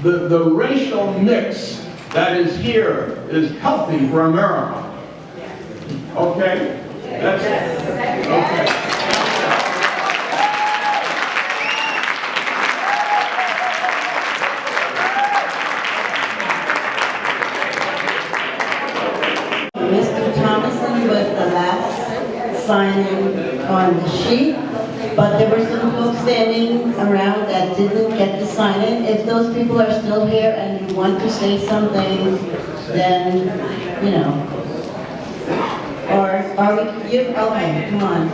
The racial mix that is here is healthy for America. Okay? That's okay. Mr. Thomason was the last signing on the sheet, but there were some folks standing around that didn't get to sign it. If those people are still here and you want to say something, then, you know. Or are we, okay, come on.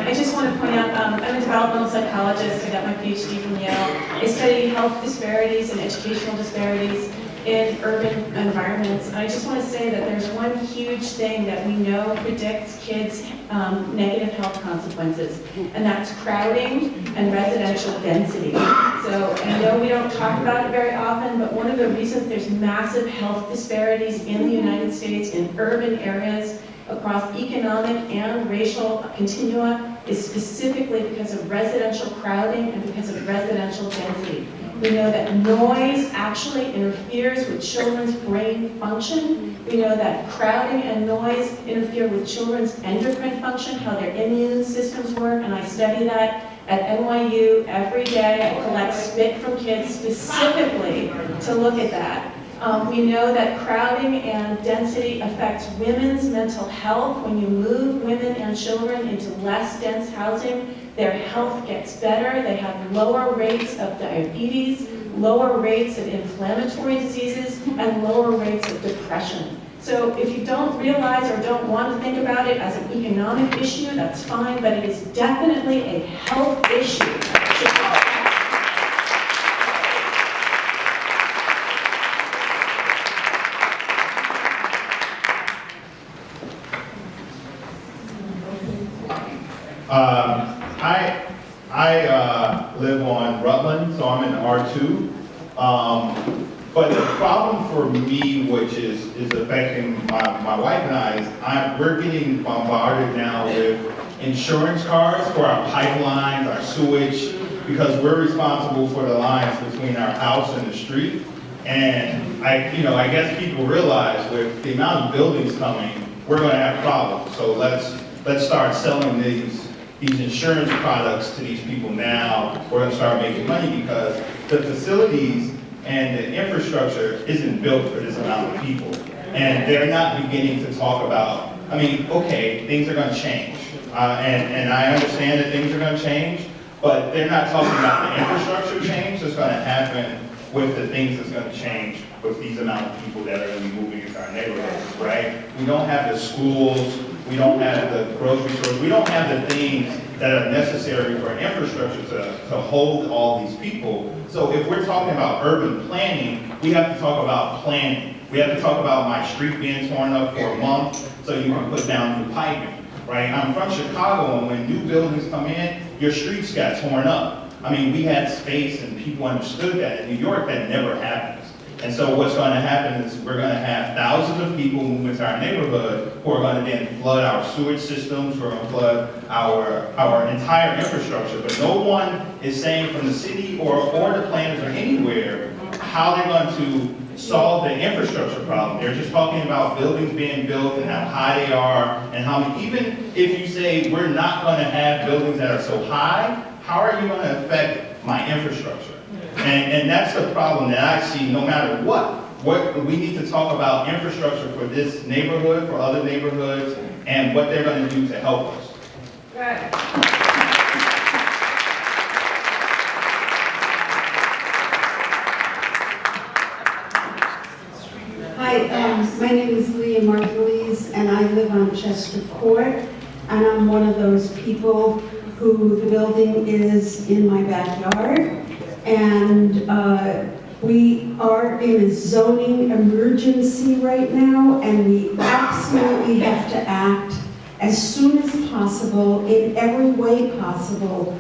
I just want to point out, I'm a developmental psychologist. I got my PhD from Yale. I study health disparities and educational disparities in urban environments. And I just want to say that there's one huge thing that we know predicts kids' negative health consequences, and that's crowding and residential density. So I know we don't talk about it very often, but one of the reasons there's massive health disparities in the United States in urban areas across economic and racial continua is specifically because of residential crowding and because of residential density. We know that noise actually interferes with children's brain function. We know that crowding and noise interfere with children's endocrine function, how their immune systems work, and I study that at NYU every day. I collect spit from kids specifically to look at that. We know that crowding and density affects women's mental health. When you move women and children into less dense housing, their health gets better. They have lower rates of diabetes, lower rates of inflammatory diseases, and lower rates of depression. So if you don't realize or don't want to think about it as an economic issue, that's fine, but it is definitely a health issue. I live on Rutland, so I'm in R2. But the problem for me, which is affecting my wife and I, is we're getting bombarded now with insurance cards for our pipelines, our sewage, because we're responsible for the lines between our house and the street. And I guess people realize with the amount of buildings coming, we're going to have problems. So let's start selling these insurance products to these people now. We're going to start making money because the facilities and the infrastructure isn't built for this amount of people. And they're not beginning to talk about, okay, things are going to change. And I understand that things are going to change, but they're not talking about the infrastructure change that's going to happen with the things that's going to change with these amount of people that are going to be moving into our neighborhoods, right? We don't have the schools, we don't have the grocery stores, we don't have the things that are necessary for infrastructure to hold all these people. So if we're talking about urban planning, we have to talk about planning. We have to talk about my street being torn up for a month so you can put down new piping, right? I'm from Chicago, and when new buildings come in, your streets got torn up. We had space and people understood that. In New York, that never happens. And so what's going to happen is we're going to have thousands of people move into our neighborhood who are going to then flood our sewage systems, who are going to flood our entire infrastructure. But no one is saying from the city or the planners or anywhere how they're going to solve the infrastructure problem. They're just talking about buildings being built and how high they are and how many, even if you say we're not going to have buildings that are so high, how are you going to affect my infrastructure? And that's the problem that I see no matter what. We need to talk about infrastructure for this neighborhood, for other neighborhoods, and what they're going to do to help us. Right. Hi, my name is Leah Margulies, and I live on Chester Court, and I'm one of those people who the building is in my backyard. And we are in a zoning emergency right now, and we absolutely have to act as soon as possible, in every way possible.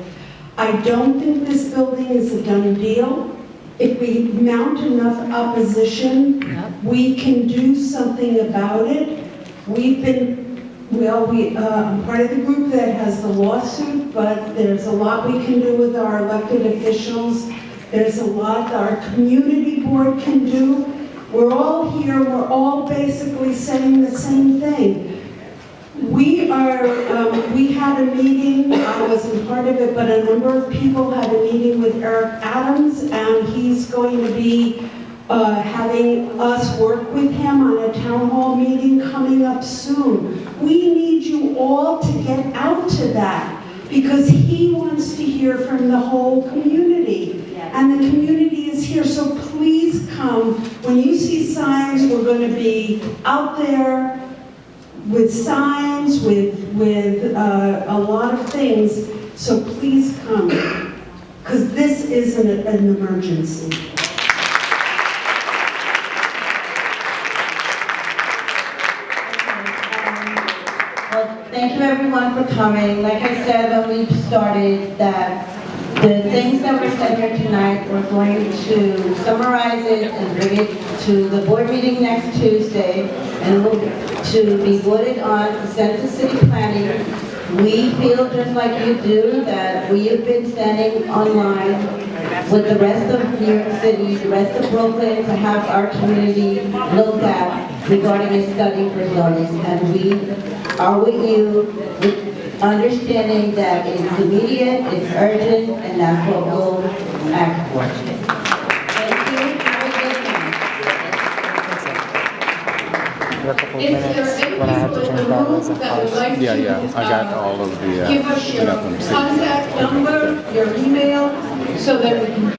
I don't think this building is a done deal. If we mount enough opposition, we can do something about it. I'm part of the group that has the lawsuit, but there's a lot we can do with our elected officials. There's a lot our community board can do. We're all here, we're all basically saying the same thing. We had a meeting, I wasn't part of it, but a number of people had a meeting with Eric Adams, and he's going to be having us work with him on a town hall meeting coming up soon. We need you all to get out to that, because he wants to hear from the whole community. And the community is here, so please come. When you see signs, we're going to be out there with signs, with a lot of things, so please come, because this is an emergency. Well, thank you everyone for coming. Like I said when we started, that the things that were said here tonight, we're going to summarize it and bring it to the board meeting next Tuesday, and we'll to be voted on to send to city planning. We feel just like you do that we have been standing online with the rest of New York City, the rest of Brooklyn, to have our community looked at regarding a study for zoning. And we are with you, with understanding that it's immediate, it's urgent, and that's what we'll act for. Thank you. Have a good night. Is there any people in the room that would like to I got all of the, give us your contact number, your email, so that we can